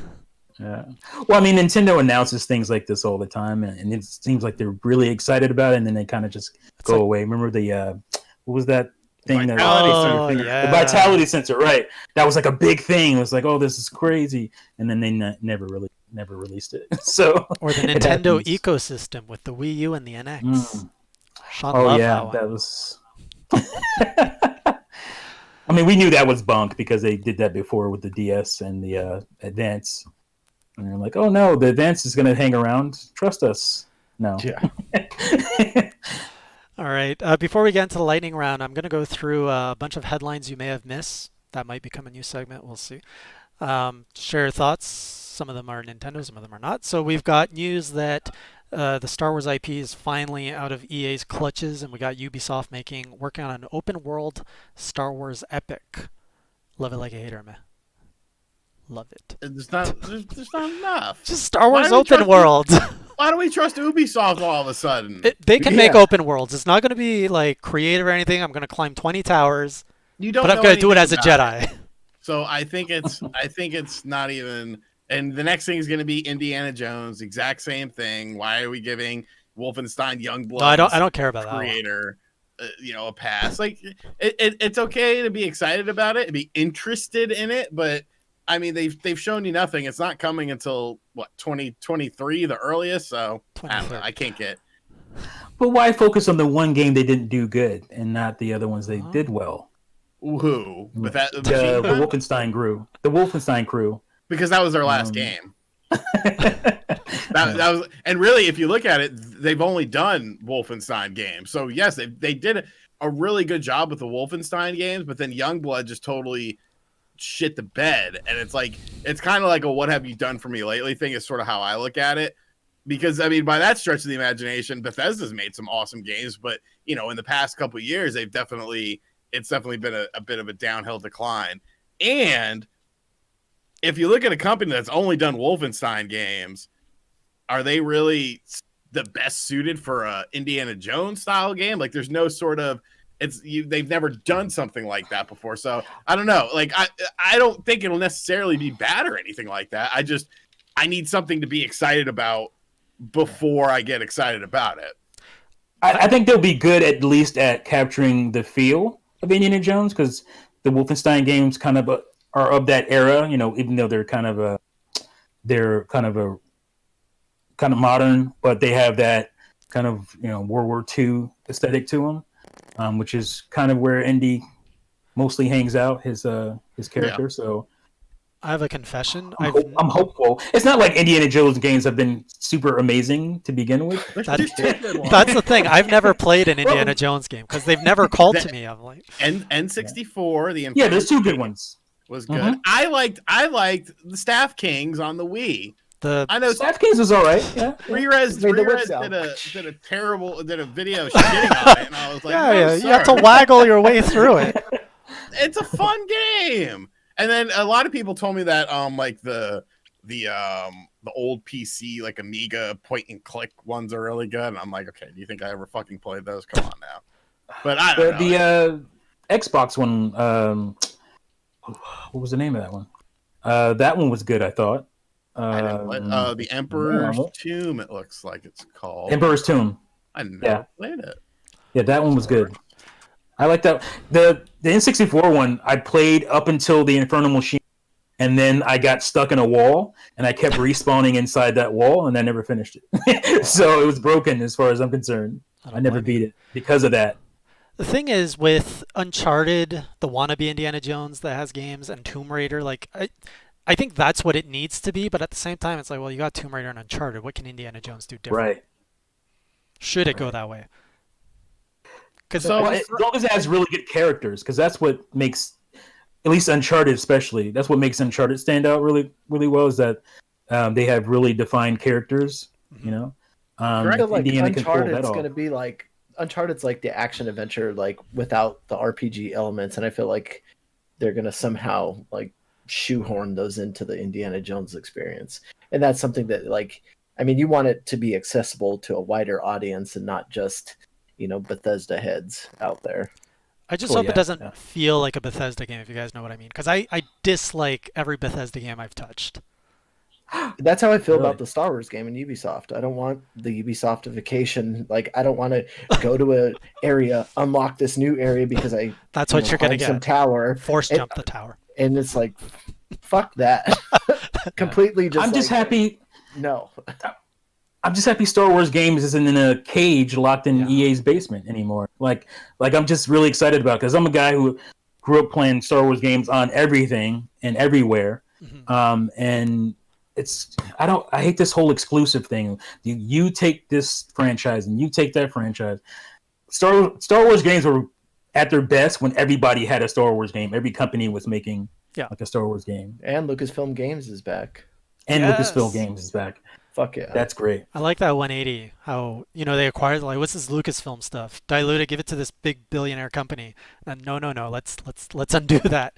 Yeah. Well, I mean, Nintendo announces things like this all the time, and it seems like they're really excited about it, and then they kind of just go like- away. Remember the what was that thing that Vitality Oh sensor. yeah. the vitality sensor, right? That was like a big thing. It was like, oh, this is crazy, and then they never released it. So Or the it Nintendo happens. ecosystem with the Wii U and the NX. Mm. Sean Oh loved yeah, that one. that was. I mean, we knew that was bunk because they did that before with the DS and the Advance. And they're like, "Oh no, the Advance is going to hang around. Trust us." No. Yeah. All right. Before we get into the lightning round, I'm going to go through a bunch of headlines you may have missed. That might become a new segment. We'll see. Share your thoughts. Some of them are Nintendo, some of them are not. So we've got news that the Star Wars IP is finally out of EA's clutches, and we got Ubisoft working on an open world Star Wars epic. Love it like a hater, man. Love it. There's not enough. Just Star Wars Why do we open trust world. Why do we trust Ubisoft all of a sudden? They can make Yeah. open worlds. It's not going to be like creative or anything. I'm going to climb 20 towers, You don't. but I'm know going to do it anything as a about it. Jedi. So I think it's not even. And the next thing is going to be Indiana Jones, exact same thing. Why are we giving Wolfenstein Youngblood? No, I don't care about that one. creator, a pass. Like it's okay to be excited about it and be interested in it, but I mean they've shown you nothing. It's not coming until what 2023, the earliest. So I don't know. I can't get. But why focus on the one game they didn't do good and not the other ones they did well? Who? But that The Wolfenstein crew. The Wolfenstein crew. because that was their last game. That was, and really, if you look at it, they've only done Wolfenstein games. So yes, they did a really good job with the Wolfenstein games, but then Youngblood just totally shit the bed. And it's kind of like a "what have you done for me lately" thing. Is sort of how I look at it. Because I mean, by that stretch of the imagination, Bethesda's made some awesome games, but in the past couple of years, it's definitely been a bit of a downhill decline. And if you look at a company that's only done Wolfenstein games, are they really the best suited for a Indiana Jones style game? Like, there's no sort of they've never done something like that before. So I don't know. Like, I don't think it'll necessarily be bad or anything like that. I need something to be excited about before I get excited about it. I think they'll be good at least at capturing the feel of Indiana Jones because the Wolfenstein games kind of are of that era. Even though they're kind of modern, but they have that kind of World War II aesthetic to them, which is kind of where Indy mostly hangs out. His character. Yeah. So I have a confession. I'm hopeful. It's not like Indiana Jones games have been super amazing to begin with. There's two good ones. That's the thing. I've never played an Indiana Jones game because they've never called to me. I'm like, N64, the Yeah, there's two good ones. was good. I liked the Staff Kings on the Wii. I know Staff Kings was all right. Yeah. Re-Res Made the whip did sound. a video shitting on it, and I was like, yeah, "Oh, you have to sorry." waggle your way through it. It's a fun game. And then a lot of people told me that like the old PC like Amiga point and click ones are really good, and I'm like, okay, do you think I ever fucking played those? Come on now. But I don't know. The Xbox one, what was the name of that one? That one was good, I thought. I didn't play- the Emperor's yeah. Tomb, it looks like it's called. Emperor's Tomb. I never played it. Yeah, that one was good. I like that. The N64 one I played up until the Infernal Machine, and then I got stuck in a wall, and I kept respawning inside that wall, and I never finished it. So it was broken as far as I'm concerned. I never beat it because of that. The thing is with Uncharted, the wannabe Indiana Jones that has games, and Tomb Raider, like I think that's what it needs to be, but at the same time, it's like, well, you got Tomb Raider and Uncharted. What can Indiana Jones do different? Right. Should it go that way? As long as it has really good characters, because that's what makes, at least Uncharted especially, that's what makes Uncharted stand out really, really well, is that they have really defined characters, you know? I feel like Uncharted's going to be like, Uncharted's like the action adventure, like without the RPG elements, and I feel like they're going to somehow like shoehorn those into the Indiana Jones experience. And that's something that, like, I mean, you want it to be accessible to a wider audience and not just, you know, Bethesda heads out there. I just hope it doesn't feel like a Bethesda game, if you guys know what I mean. Because I dislike every Bethesda game I've touched. That's how I feel about the Star Wars game in Ubisoft. I don't want the Ubisoftification. Like, I don't want to go to an area, unlock this new area because That's what you're going to get. Some tower. Force jump the tower. And it's like, fuck that. Completely just I'm just happy. No. I'm just happy Star Wars games isn't in a cage locked in EA's basement anymore. Like I'm just really excited about it, because I'm a guy who grew up playing Star Wars games on everything and everywhere. And I hate this whole exclusive thing. You take this franchise and you take that franchise. Star Wars games were at their best when everybody had a Star Wars game. Every company was making like a Star Wars game. And Lucasfilm Games is back. Lucasfilm Games is back. Fuck yeah. That's great. I like that 180, how, you know, they acquired, like, what's this Lucasfilm stuff? Dilute it, give it to this big billionaire company. And no, let's undo that.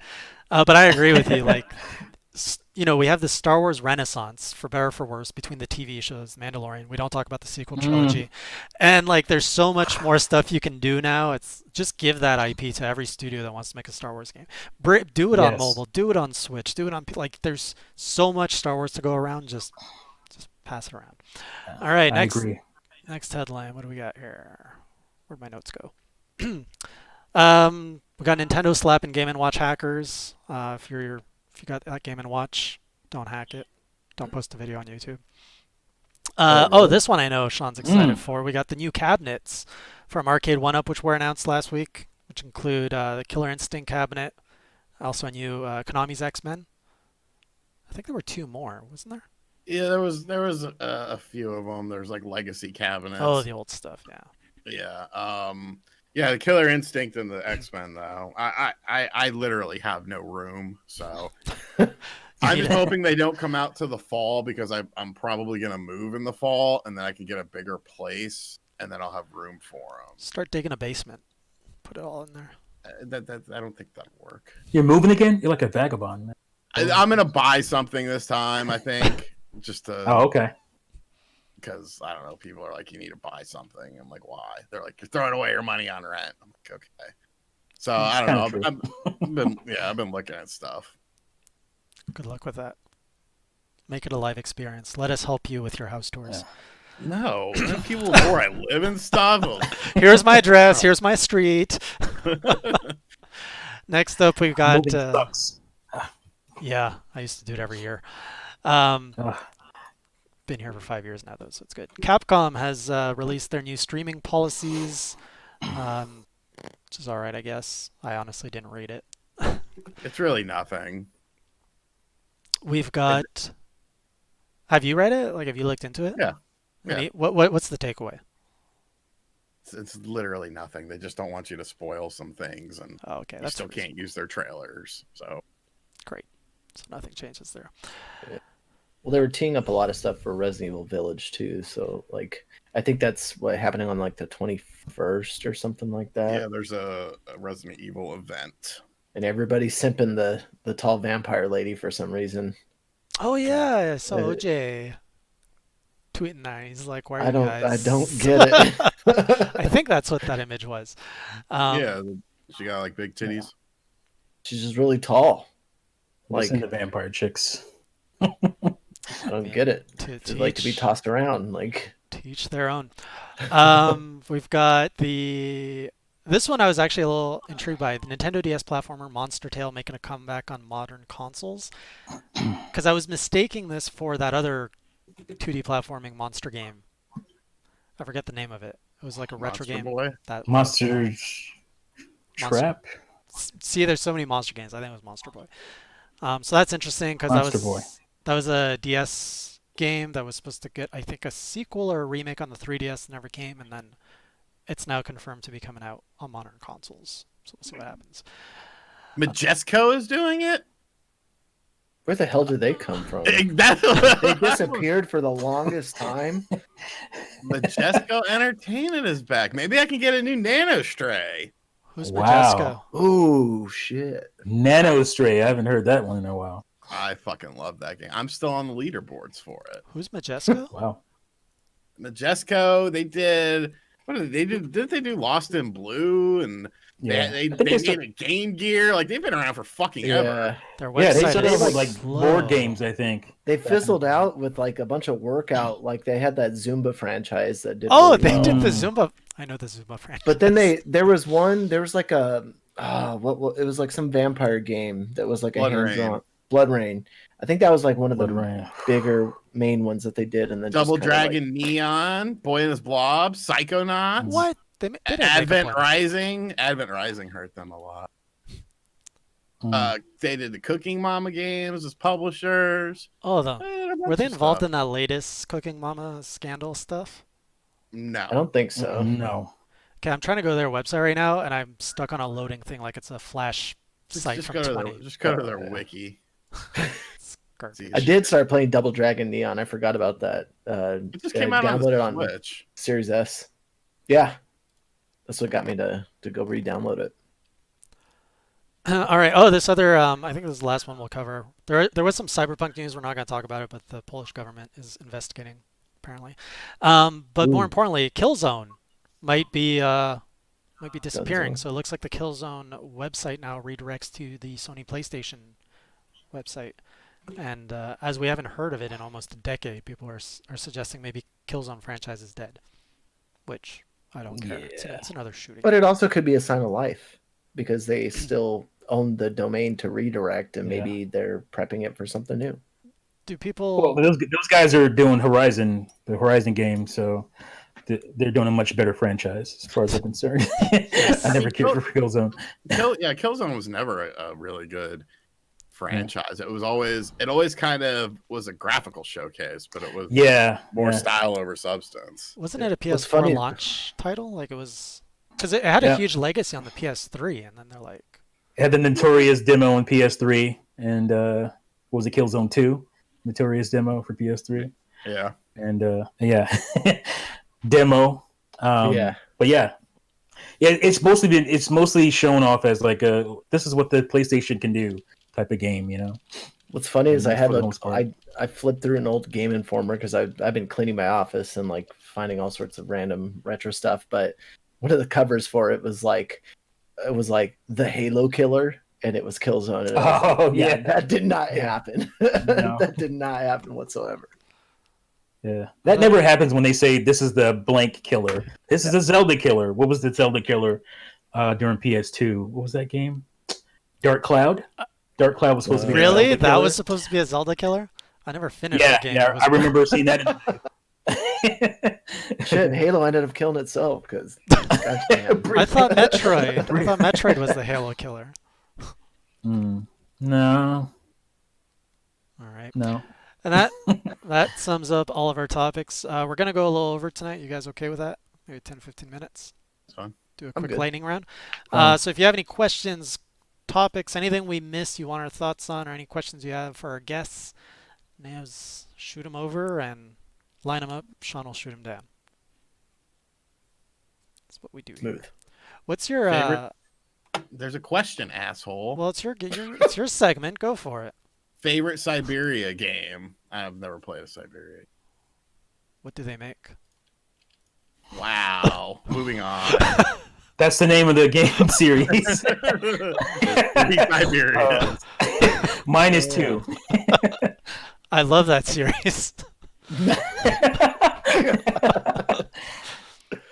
But I agree with you. Like, you know, we have this Star Wars renaissance, for better or for worse, between the TV shows, Mandalorian. We don't talk about the sequel trilogy. And, like, there's so much more stuff you can do now. It's just give that IP to every studio that wants to make a Star Wars game. Do it on mobile. Do it on Switch. Do it on, like, there's so much Star Wars to go around. Just pass it around. All right, next headline. What do we got here? Where'd my notes go? We got Nintendo slapping Game & Watch hackers. If you got that Game & Watch, don't hack it. Don't post a video on YouTube. This one I know Sean's excited for. We got the new cabinets from Arcade 1-Up, which were announced last week, which include the Killer Instinct cabinet, also a new Konami's X-Men. I think there were two more, wasn't there? Yeah, there was a few of them. There's like legacy cabinets. Oh, the old stuff, yeah. Yeah, the Killer Instinct and the X-Men though. I literally have no room, so I'm hoping they don't come out to the fall, because I'm probably gonna move in the fall, and then I can get a bigger place, and then I'll have room for them. Start digging a basement. Put it all in there. I don't think that'll work. You're moving again? You're like a vagabond, man. I'm gonna buy something this time, I think. Just to, okay. Because I don't know, people are like, you need to buy something. I'm like, why? They're like, you're throwing away your money on rent. I'm like, okay. So I don't know. I've been looking at stuff. Good luck with that. Make it a live experience. Let us help you with your house tours. Yeah. No, people know where I live and stuff. Here's my address. Here's my street. Next up, we've got. Yeah, I used to do it every year. Been here for 5 years now, though, so it's good. Capcom has released their new streaming policies, which is all right, I guess. I honestly didn't read it. It's really nothing. We've got. Have you read it? Like, have you looked into it? Yeah. What's the takeaway? It's literally nothing. They just don't want you to spoil some things, and you still can't use their trailers. So great. So nothing changes there. Yeah. Well, they were teeing up a lot of stuff for Resident Evil Village too. So, like, I think that's happening on like the 21st or something like that. Yeah, there's a Resident Evil event, and everybody's simping the tall vampire lady for some reason. Oh yeah, I saw OJ tweeting that. He's like, "Why are you guys?" I don't get it. I think that's what that image was. Yeah, she got like big titties. Yeah. She's just really tall. Like the vampire chicks. I don't get it. They like to be tossed around. Like, To each their own. We've got this one I was actually a little intrigued by. The Nintendo DS platformer Monster Tale making a comeback on modern consoles. Because I was mistaking this for that other 2D platforming monster game. I forget the name of it. It was like a retro Monster game. Boy? Monster Trap. See, there's so many monster games. I think it was Monster Boy. So that's interesting because that was a DS game that was supposed to get, I think, a sequel or a remake on the 3DS. Never came, and then it's now confirmed to be coming out on modern consoles. So we'll see what happens. Majesco is doing it. Where the hell did they come from? That's They disappeared for the longest time. Majesco Entertainment is back. Maybe I can get a new Nano Stray. Who's Wow. Majesco? Ooh, shit. Nano Stray. I haven't heard that one in a while. I fucking love that game. I'm still on the leaderboards for it. Who's Majesco? Wow. Majesco, they did. What did they do? Didn't they do Lost in Blue? And Yeah. they I think made a Game Gear. Like they've been around for fucking ever. Yeah. Their Yeah, they website started is with like slow. board games, I think. They fizzled out with like a bunch of workout. Like they had that Zumba franchise that did. Oh, really they well. did the Zumba. I know the Zumba franchise. But then there was like a what it was like some vampire game that was like a Blood hands-on Rain. Blood Rain. I think that was like one of the Blood Rain. bigger main ones that they did, and then Double just kinda, Dragon Neon, Boy and His Blob, Psychonauts. What? They didn't Advent make a plan. Rising. Advent Rising hurt them a lot. They did the Cooking Mama games as publishers. Oh, were they involved in in that latest Cooking Mama scandal stuff? No. I don't think so. No. Okay, I'm trying to go to their website right now, and I'm stuck on a loading thing like it's a Flash site Just from go to 20. their wiki. It's garbage. I did start playing Double Dragon Neon. I forgot about that. It just came out on downloaded the on Switch. Series S. Yeah, that's what got me to go re-download it. All right. Oh, this other, I think this is the last one we'll cover. There was some cyberpunk news. We're not going to talk about it, but the Polish government is investigating, apparently. But more importantly, Killzone might be disappearing. So it looks like the Killzone website now redirects to the Sony PlayStation website. And as we haven't heard of it in almost a decade, people are suggesting maybe Killzone franchise is dead, which I don't care. It's another shooting. But it also could be a sign of life because they still own the domain to redirect, and maybe they're prepping it for something new. Do people? Well, those guys are doing the Horizon game, so they're doing a much better franchise as far as I'm concerned. I never cared for Killzone. Killzone was never a really good franchise. It always kind of was a graphical showcase, but it was more style over substance. Wasn't it a PS4 launch title? Like it was, because it had a huge legacy on the PS3, and then they're like, it had the Notorious demo on PS3, and what was it, Killzone 2? Notorious demo for PS3. Yeah. And demo. But it's mostly shown off as like this is what the PlayStation can do type of game, you know. What's funny is I flipped through an old Game Informer because I've been cleaning my office and like finding all sorts of random retro stuff, but one of the covers for it was like the Halo killer, and it was Killzone. And that did not happen. No. That did not happen whatsoever. Yeah, that never happens when they say this is the blank killer. This is the Zelda killer. What was the Zelda killer during PS2? What was that game? Dark Cloud. Dark Cloud was supposed to be really? That was supposed to be a Zelda killer? I never finished that game. Yeah, I remember seeing that. Shit, Halo ended up killing itself because I thought Metroid was the Halo killer. No. All right. No. And that sums up all of our topics. We're going to go a little over tonight. You guys okay with that? Maybe 10, 15 minutes? That's fine. Do a quick lightning round. Fine. So if you have any questions, topics, anything we missed you want our thoughts on, or any questions you have for our guests, shoot them over and line them up. Sean will shoot them down. That's what we do here. Smooth. What's your favorite? There's a question, asshole. Well, it's your segment. Go for it. Favorite Siberia game? I've never played a Siberia. What do they make? Wow. Moving on. That's the name of the game series. Siberia. -2. I love that series.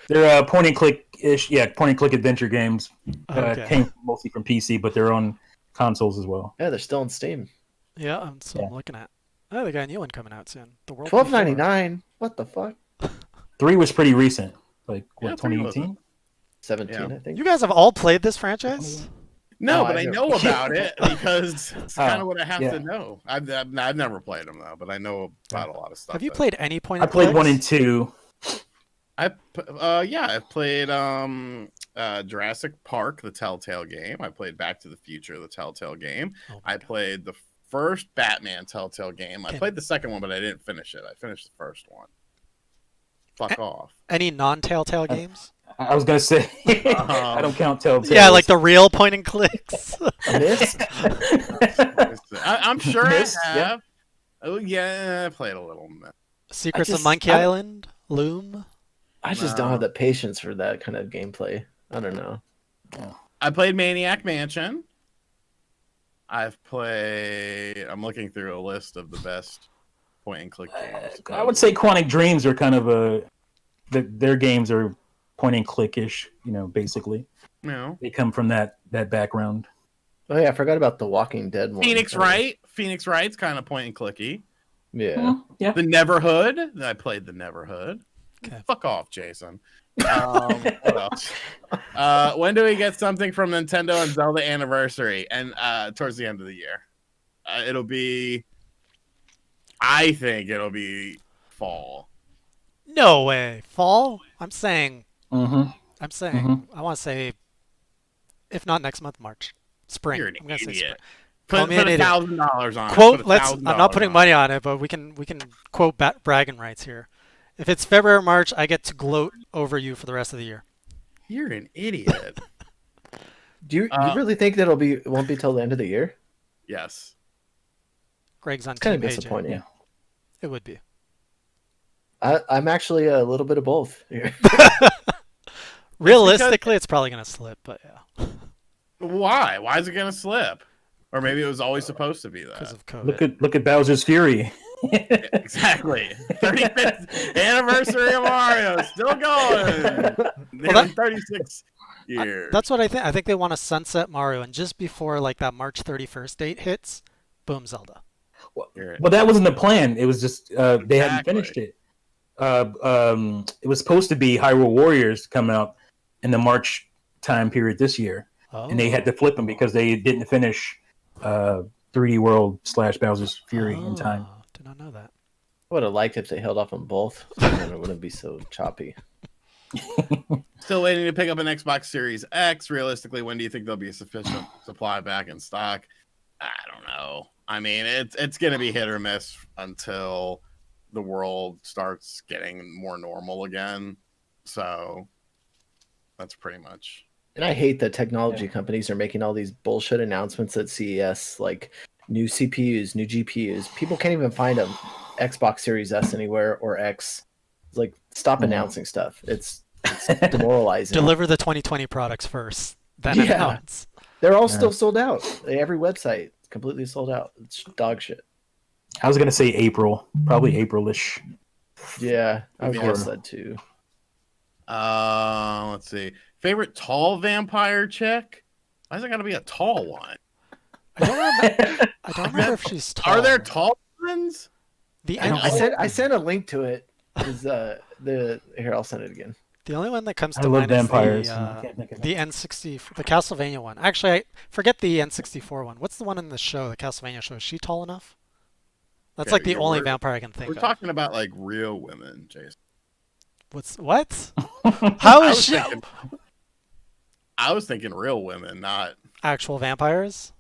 They're point and click ish, point and click adventure games. Okay. Came mostly from PC, but they're on consoles as well. Yeah, they're still on Steam. Yeah, I'm looking at. Oh, they got a new one coming out soon. The World $12.99. What the fuck? 3 was pretty recent, like Yeah, what, 3 2018? 17, Yeah. I think. You guys have all played this franchise? No, No, but I I never- know about it because it's kind of what I have yeah. to know. I've never played them though, but I know about a lot of stuff. Have you that- played any point? I played 1 and 2. I played Jurassic Park, the Telltale game. I played Back to the Future, the Telltale game. Oh my I God. played the first Batman Telltale game. I Okay. played the second one, but I didn't finish it. I finished the first one. Fuck off. Any non-Telltale games? I was gonna say I don't count Telltale. Yeah, like the real point and clicks. Missed? I'm sure Mist, I yeah. have. Oh yeah, I played a little bit. Secrets just- of Monkey I- Island, Loom. I just don't have the patience for that kind of gameplay. I don't know. I played Maniac Mansion. I'm looking through a list of the best point and click games. I would say Quantic Dreams are kind of their games are point and click-ish, basically. No. They come from that background. Oh yeah, I forgot about the Walking Dead one. Phoenix Wright. Phoenix Wright's kind of point and clicky. Yeah. Yeah. The Neverhood. I played the Neverhood. Okay. Fuck off, Jason. What else? When do we get something from Nintendo and Zelda Anniversary? And towards the end of the year. I think it'll be fall. No way. Fall? I'm saying. Mm-hmm. I want to say, if not next month, March, spring. You're an I'm gonna say idiot. Call Put me an idiot. $1,000 on Quote. it. Put Let's. I'm not $1,000 putting on money on it, but we can quote bragging rights here. If it's February or March, I get to gloat over you for the rest of the year. You're an idiot. Do you really think that it won't be till the end of the year? Yes. Greg's on It's kind Team of AJ. disappointing. Yeah. It would be. I'm actually a little bit of both here. Realistically, it's probably gonna slip, but yeah, Why? Why is it gonna slip? Or maybe it was always supposed to be because that. of COVID. Look at Bowser's Fury. Exactly. 35th anniversary of Mario, still going. Nearly 36 years. That's what I think. I think they want to sunset Mario, and just before like that March 31st date hits, boom, Zelda. Well, that wasn't the plan. It was just they hadn't Exactly. finished it. It was supposed to be Hyrule Warriors come out in the March time period this year, Oh. and they had to flip them because they didn't finish 3D World / Bowser's Fury in time. Oh, did not know that. I would have liked if they held off on both, so then it wouldn't be so choppy. Still waiting to pick up an Xbox Series X. Realistically, when do you think there'll be a sufficient supply back in stock? I don't know. I mean, it's going to be hit or miss until the world starts getting more normal again. So that's pretty much. And I hate that technology companies are making all these bullshit announcements at CES, like new CPUs, new GPUs. People can't even find a Xbox Series S anywhere or X. It's like, stop announcing stuff. It's demoralizing. Deliver the 2020 products first, then Yeah. announce. They're all still sold out. Every website is completely sold out. It's dog shit. I was gonna say April, probably April-ish. Yeah, I would Yeah. guess that too. Let's see. Favorite tall vampire chick? Why's it got to be a tall one? I don't remember if she's tall. Are there tall ones? The I only, I sent a link to it. Is here? I'll send it again. the only one that comes I to love mind vampires. is and I can't think of the N60, the Castlevania one. Actually, I forget the N64 one. What's the one in the show, the Castlevania show? Is she tall enough? That's Okay, like the yeah, only we're- vampire I can think We're of. talking about like real women, Jason. What? How I is was she? thinking- I was thinking real women, not Actual vampires?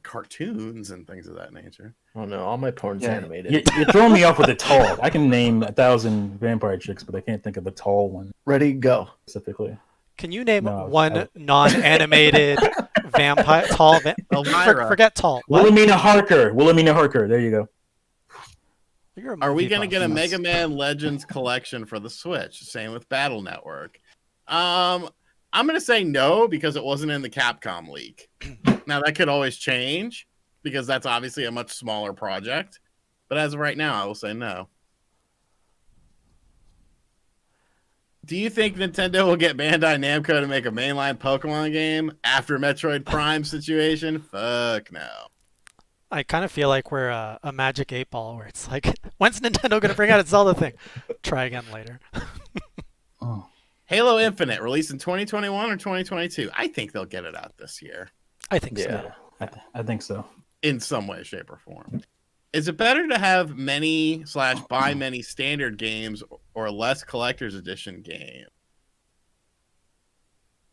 cartoons and things of that nature. Oh no, all my porn's Yeah. animated. You're throwing me off with the tall. I can name 1,000 vampire chicks, but I can't think of a tall one Ready, go. specifically. Can you name No, one non-animated vampire? Tall? Elvira. Forget tall. What? Wilhelmina Harker. There you go. You're a Are we movie gonna buff. get a Mega Man Legends collection for the Switch? Same with Battle Network. I'm gonna say no because it wasn't in the Capcom leak. Now that could always change because that's obviously a much smaller project. But as of right now, I will say no. Do you think Nintendo will get Bandai Namco to make a mainline Pokemon game after Metroid Prime situation? Fuck no. I kind of feel like we're a Magic 8 Ball where it's like, when's Nintendo going to bring out its Zelda thing? Try again later. Oh. Halo Infinite, released in 2021 or 2022? I think they'll get it out this year. I think so. Yeah, I think so. In some way, shape, or form. Is it better to have many/buy many standard games or less collector's edition games?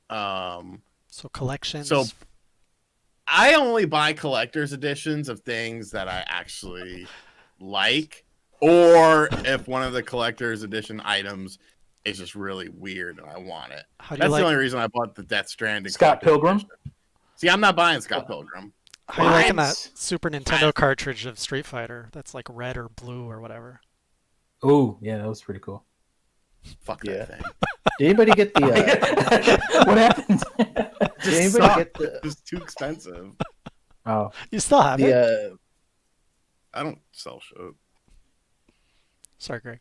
So collections. So I only buy collector's editions of things that I actually like, or if one of the collector's edition items is just really weird and I want it. That's the only reason I bought the Death Stranding. Scott Pilgrim? Edition. See, I'm not buying Scott Pilgrim. How you liking that Super Nintendo cartridge of Street Fighter that's like red or blue or whatever? Oh, yeah, that was pretty cool. Fuck that thing. Did anybody get the? What happened? Did anybody get the? It was too expensive. Oh, You still have it? I don't sell shit. Sorry, Greg.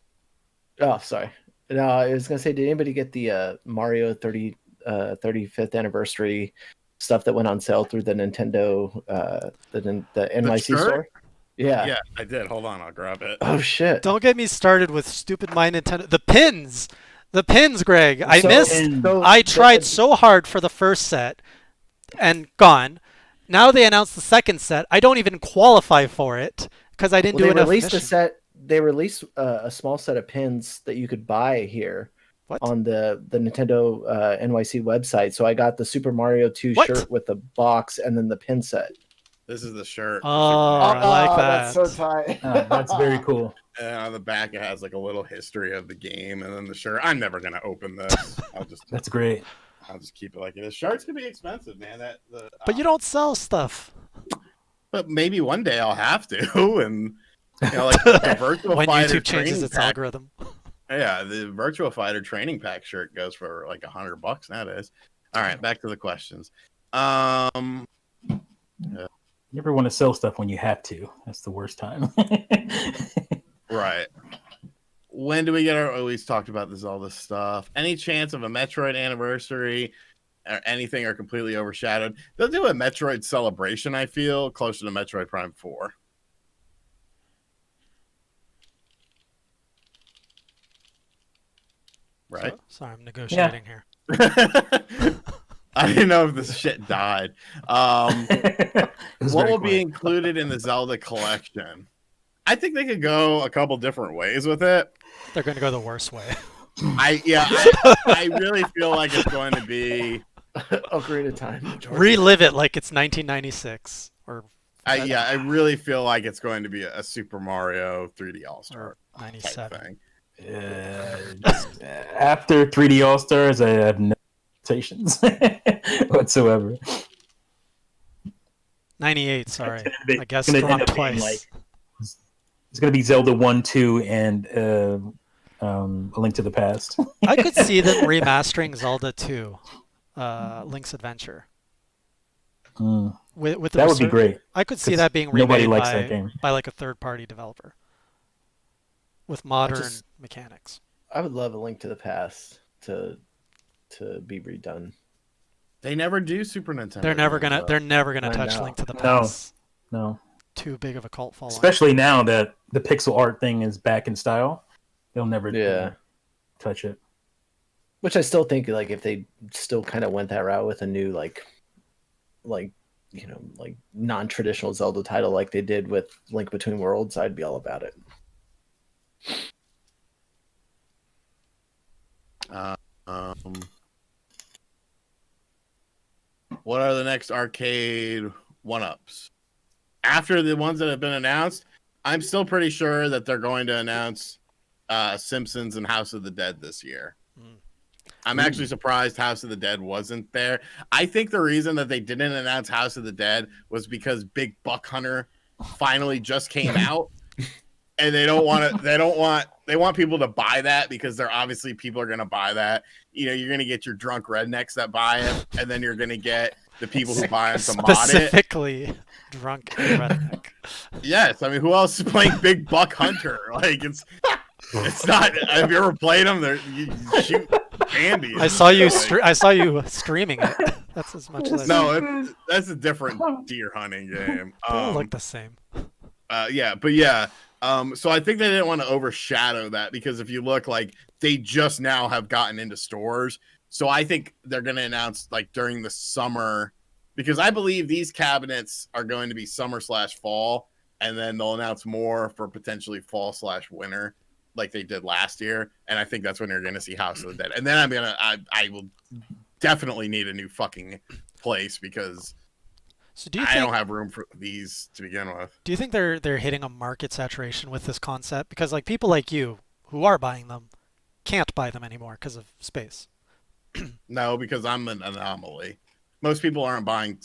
Oh, sorry. No, I was gonna say, did anybody get the Mario 35th anniversary stuff that went on sale through the Nintendo, the NYC store? Yeah. Yeah, I did. Hold on, I'll grab it. Oh shit! Don't get me started with stupid My Nintendo. The pins, Greg. I tried so hard for the first set, and gone. Now they announced the second set. I don't even qualify for it because I didn't do enough. They released a small set of pins that you could buy here on the Nintendo NYC website. So I got the Super Mario 2 shirt with the box and then the pin set. This is the shirt. Oh, I like that. That's so tight. That's very cool. And on the back, it has like a little history of the game, and then the shirt. I'm never gonna open this. That's great. I'll just keep it like it is. Shirts can be expensive, man. But you don't sell stuff. But maybe one day I'll have to, and like the Virtual when Fighter YouTube changes its algorithm. Yeah, the Virtual Fighter training pack shirt goes for like $100 nowadays. All right, back to the questions. You never want to sell stuff when you have to. That's the worst time. Right. When do we get our... Always talked about all this stuff. Any chance of a Metroid anniversary or anything are completely overshadowed? They'll do a Metroid celebration, I feel, closer to Metroid Prime 4. Right? Sorry, I'm negotiating here. I didn't know if this shit died. What will be included in the Zelda collection? I think they could go a couple different ways with it. They're going to go the worst way. I really feel like it's going to be Ocarina of Time. Relive it like it's 1996 or I really feel like it's going to be a Super Mario 3D All-Star 97 thing. After 3D All Stars, I have no expectations whatsoever. 98, sorry. I guess It's wrong twice. It's going to be Zelda 1, 2, and A Link to the Past. I could see them remastering Zelda 2, Link's Adventure. With that would be great. I could see that being remade that game. by like a third-party developer with modern mechanics. I would love A Link to the Past to be redone. They never do Super Nintendo. They're never gonna touch Link to the Past. No. Too big of a cult following. Especially now that the pixel art thing is back in style, they'll never touch it. Which I still think, like, if they still kind of went that route with a new like non-traditional Zelda title like they did with Link Between Worlds, I'd be all about it. What are the next arcade one-ups? After the ones that have been announced, I'm still pretty sure that they're going to announce Simpsons and House of the Dead this year. I'm actually surprised House of the Dead wasn't there. I think the reason that they didn't announce House of the Dead was because Big Buck Hunter finally just came out, and they want people to buy that because they're obviously people are going to buy that. You know, you're going to get your drunk rednecks that buy it, and then you're going to get the people who buy it to mod it. Specifically drunk redneck. Yes, I mean, who else is playing Big Buck Hunter? Like, it's It's not. Have you ever played them? You shoot candy. I saw you. I saw you streaming it. That's as much as. That's a different deer hunting game. They all look the same. So I think they didn't want to overshadow that because if you look, like they just now have gotten into stores. So I think they're going to announce like during the summer, because I believe these cabinets are going to be summer/fall, and then they'll announce more for potentially fall/winter, like they did last year. And I think that's when you're going to see House of the Dead. And then I will definitely need a new fucking place because so do you I think, don't have room for these to begin with. do you think they're hitting a market saturation with this concept? Because like people like you who are buying them can't buy them anymore because of space. No, because I'm an anomaly. Most people aren't buying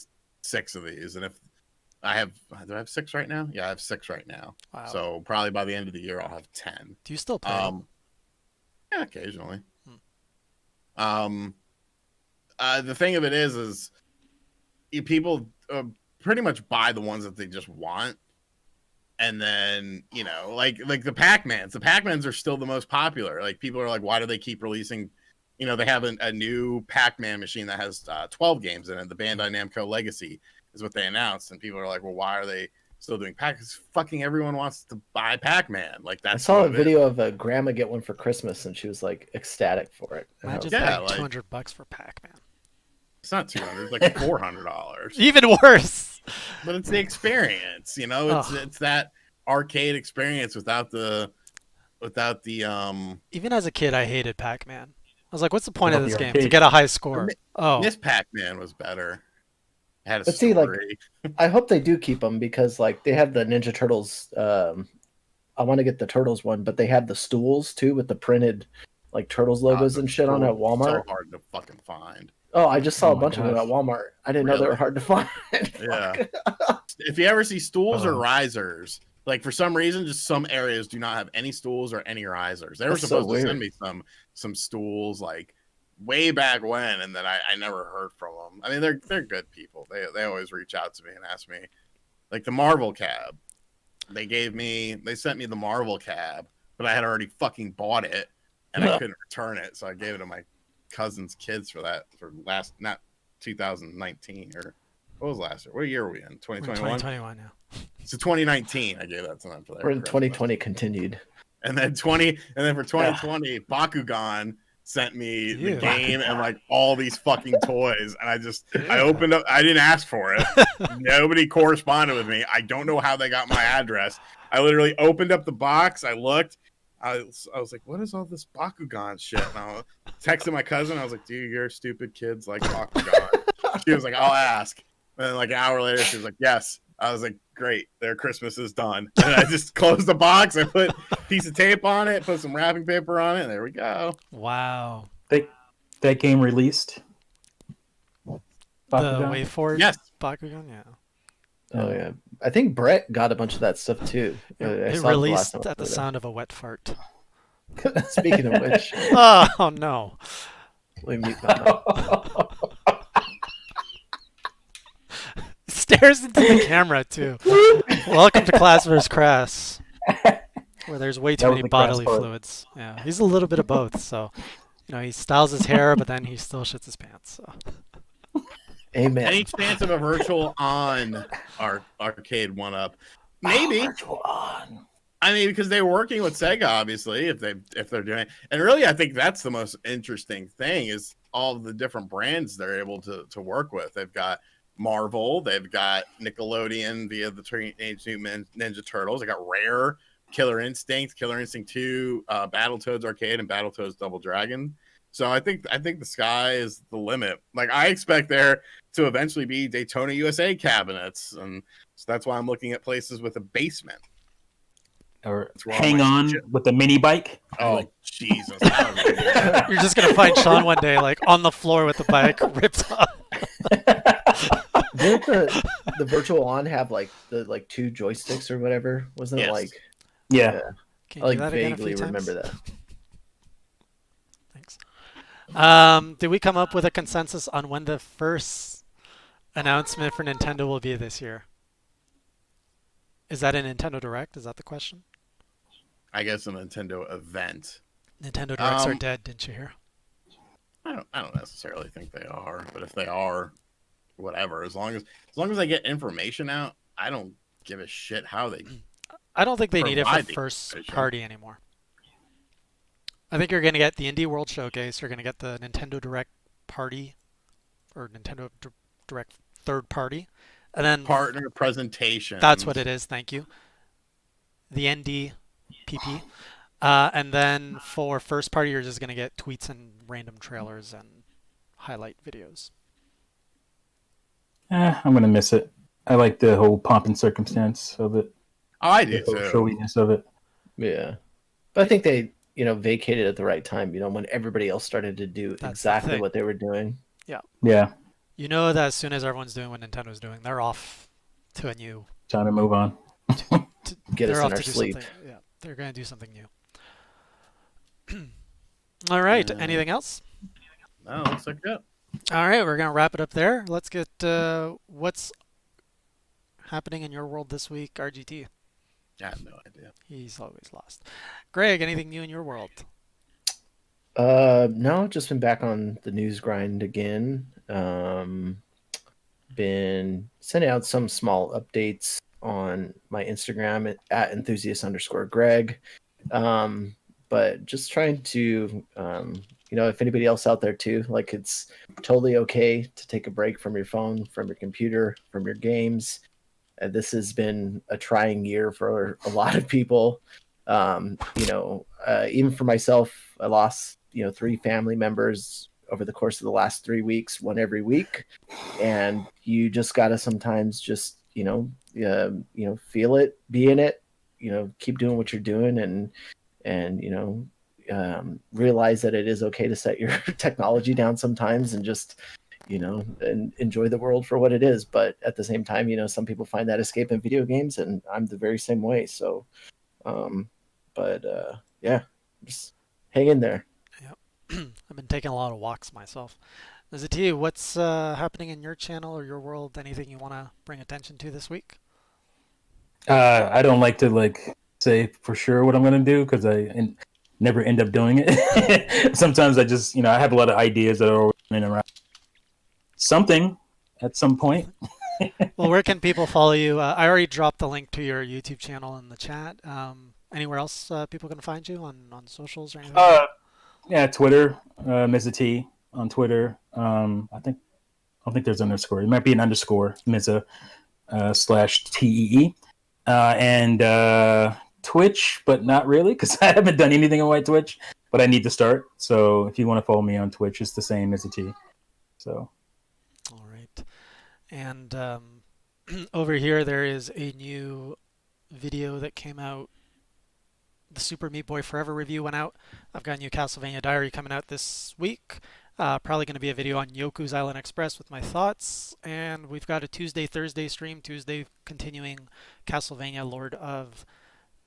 6 of these, and if do I have 6 right now? Yeah, I have 6 right now. Wow. So probably by the end of the year, I'll have 10. Do you still play them? Yeah, occasionally. The thing of it is people pretty much buy the ones that they just want, and then like the Pac-Mans. The Pac-Mans are still the most popular. Like people are like, why do they keep releasing? They have a new Pac-Man machine that has 12 games in it. The Bandai Namco Legacy is what they announced, and people are like, well, why are they still doing Pac? Because fucking everyone wants to buy Pac-Man. Like that's. I saw a video of a grandma get one for Christmas, and she was like ecstatic for it. Imagine like, paying $200 for Pac-Man. It's not $200, it's like $400. Even worse. But it's the experience, It's that arcade experience without the. Even as a kid, I hated Pac-Man. I was like, what's the point of this game? To arcade. get a high score. This Pac-Man was better. It had a But story. see, like, I hope they do keep them because, like, they have the Ninja Turtles. I want to get the Turtles one, but they have the stools too with the printed, like, Turtles logos and shit on at Walmart. So hard to fucking find. Oh, I just saw a my bunch of them gosh. at Walmart. I didn't know they were hard to find. Yeah. If you ever see stools or risers, like for some reason, just some areas do not have any stools or any risers. They were That's so supposed to send weird. me some stools like way back when, and then I never heard from them. I mean, they're good people. They always reach out to me and ask me, like the Marvel cab. They sent me the Marvel cab, but I had already fucking bought it, and I couldn't return it, so I gave it to my cousin's kids for not 2019 or what was last year? What year are we in? 2021. 2021 now. So 2019, I gave that to them for that. We're in 2020 continued. And then for 2020, Bakugan sent me the game and like all these fucking toys, and I opened up. I didn't ask for it. Nobody corresponded with me. I don't know how they got my address. I literally opened up the box. I looked. I was like, what is all this Bakugan shit? And I texted my cousin. I was like, dude, you're stupid kids like Bakugan. She was like, I'll ask. And then like an hour later, she was like, yes. I was like, great, their Christmas is done. And I just closed the box. I put a piece of tape on it, put some wrapping paper on it, and there we go. Wow. That game released. The Bakugan? WayForward Yes. Bakugan, yeah. Oh yeah, I think Brett got a bunch of that stuff too. I It saw it the last released time I at the played it. sound of a wet fart. Speaking of which, Oh no. let me mute that. Stares into the camera too. Welcome to Class vs. Crass, where there's way too That was many the Crass bodily part. fluids. Yeah, he's a little bit of both. So, he styles his hair, but then he still shits his pants. So. Amen. Any chance of a virtual on our arcade one up? Maybe. Virtual on. I mean, because they're working with Sega, obviously, if they're doing it. And really, I think that's the most interesting thing is all the different brands they're able to work with. They've got Marvel, they've got Nickelodeon via the Teenage Mutant Ninja Turtles. They got Rare, Killer Instinct 2, Battletoads Arcade, and Battletoads Double Dragon. So I think the sky is the limit. Like I expect there to eventually be Daytona USA cabinets, and so that's why I'm looking at places with a basement. Or That's wrong, hang my on shit. with the mini bike. Oh Jesus! You're just gonna find Sean one day, like on the floor with the bike ripped off. Didn't the virtual on have like the 2 joysticks or whatever? Wasn't Yes. it like? Yeah. Can I you do that again a vaguely few times? remember that. Thanks. Did we come up with a consensus on when the first announcement for Nintendo will be this year? Is that a Nintendo Direct? Is that the question? I guess, a Nintendo event. Nintendo Directs are dead, didn't you hear? I don't necessarily think they are, but if they are, whatever. As long as I get information out, I don't give a shit how they. I don't think they need it for provide the first information. party anymore. I think you're going to get the Indie World Showcase. You're going to get the Nintendo Direct Party, or Nintendo Direct Third Party, and then Partner presentation. that's what it is. Thank you. The NDPP, and then for first party, you're just going to get tweets and random trailers and highlight videos. I'm gonna miss it. I like the whole pomp and circumstance of it. I do The whole too. showiness of it. Yeah, but I think they vacated at the right time. When everybody else started to do That's the exactly thing. what they were doing. Yeah, You know that as soon as everyone's doing what Nintendo's doing, they're off to a new. time to move on. Get us they're in off our to do sleep. something. Yeah, they're going to do something new. All right. Yeah. Anything else? No, looks like it. All right, we're going to wrap it up there. Let's get what's happening in your world this week, RGT. I have no idea. He's always lost. Greg, anything new in your world? No, just been back on the news grind again. Been sending out some small updates on my Instagram at enthusiast_Greg. But just trying to, if anybody else out there too, like, it's totally okay to take a break from your phone, from your computer, from your games. This has been a trying year for a lot of people. Even for myself, I lost, 3 family members over the course of the last 3 weeks, one every week. And you just got to sometimes just, feel it, be in it, keep doing what you're doing, and realize that it is okay to set your technology down sometimes and just, and enjoy the world for what it is. But at the same time, some people find that escape in video games, and I'm the very same way. So, just hang in there. I've been taking a lot of walks myself. Zati, what's happening in your channel or your world? Anything you want to bring attention to this week? I don't like to say for sure what I'm gonna do because I never end up doing it. Sometimes I just I have a lot of ideas that are always running around. Something at some point. Well, where can people follow you? I already dropped the link to your YouTube channel in the chat. Anywhere else people can find you on socials or anything? Yeah, Twitter, Mr. T on Twitter. I don't think there's an underscore. It might be an underscore, Mr. /TEE. And Twitch, but not really, because I haven't done anything on my Twitch, but I need to start. So if you want to follow me on Twitch, it's the same, Mr. T. So. All right. And over here, there is a new video that came out. The Super Meat Boy Forever review went out. I've got a new Castlevania Diary coming out this week. Probably going to be a video on Yoku's Island Express with my thoughts. And we've got a Thursday stream. Tuesday continuing Castlevania Lord of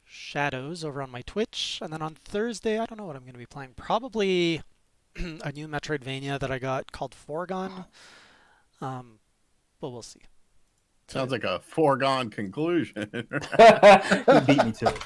Shadows over on my Twitch. And then on Thursday, I don't know what I'm going to be playing. Probably a new Metroidvania that I got called Foregone. But we'll see. Sounds like a foregone conclusion. You beat me to it.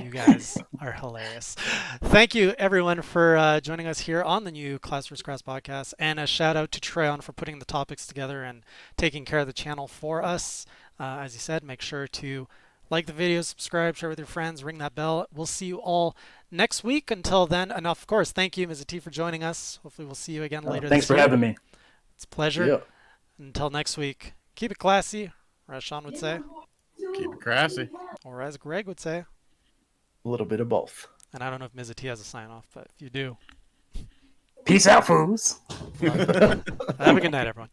You guys are hilarious. Thank you, everyone, for joining us here on the new Class vs. Crass podcast. And a shout out to Treon for putting the topics together and taking care of the channel for us. As he said, make sure to like the video, subscribe, share with your friends, ring that bell. We'll see you all next week. Until then, and of course, thank you, Ms. T, for joining us. Hopefully, we'll see you again later Thanks this for year. having me. It's a pleasure. Yeah. Until next week, keep it classy, or as Sean would say, Keep it crassy. or as Greg would say. A little bit of both. And I don't know if Ms. T has a sign off, but if you do, Peace out, fools. have a good night, everyone.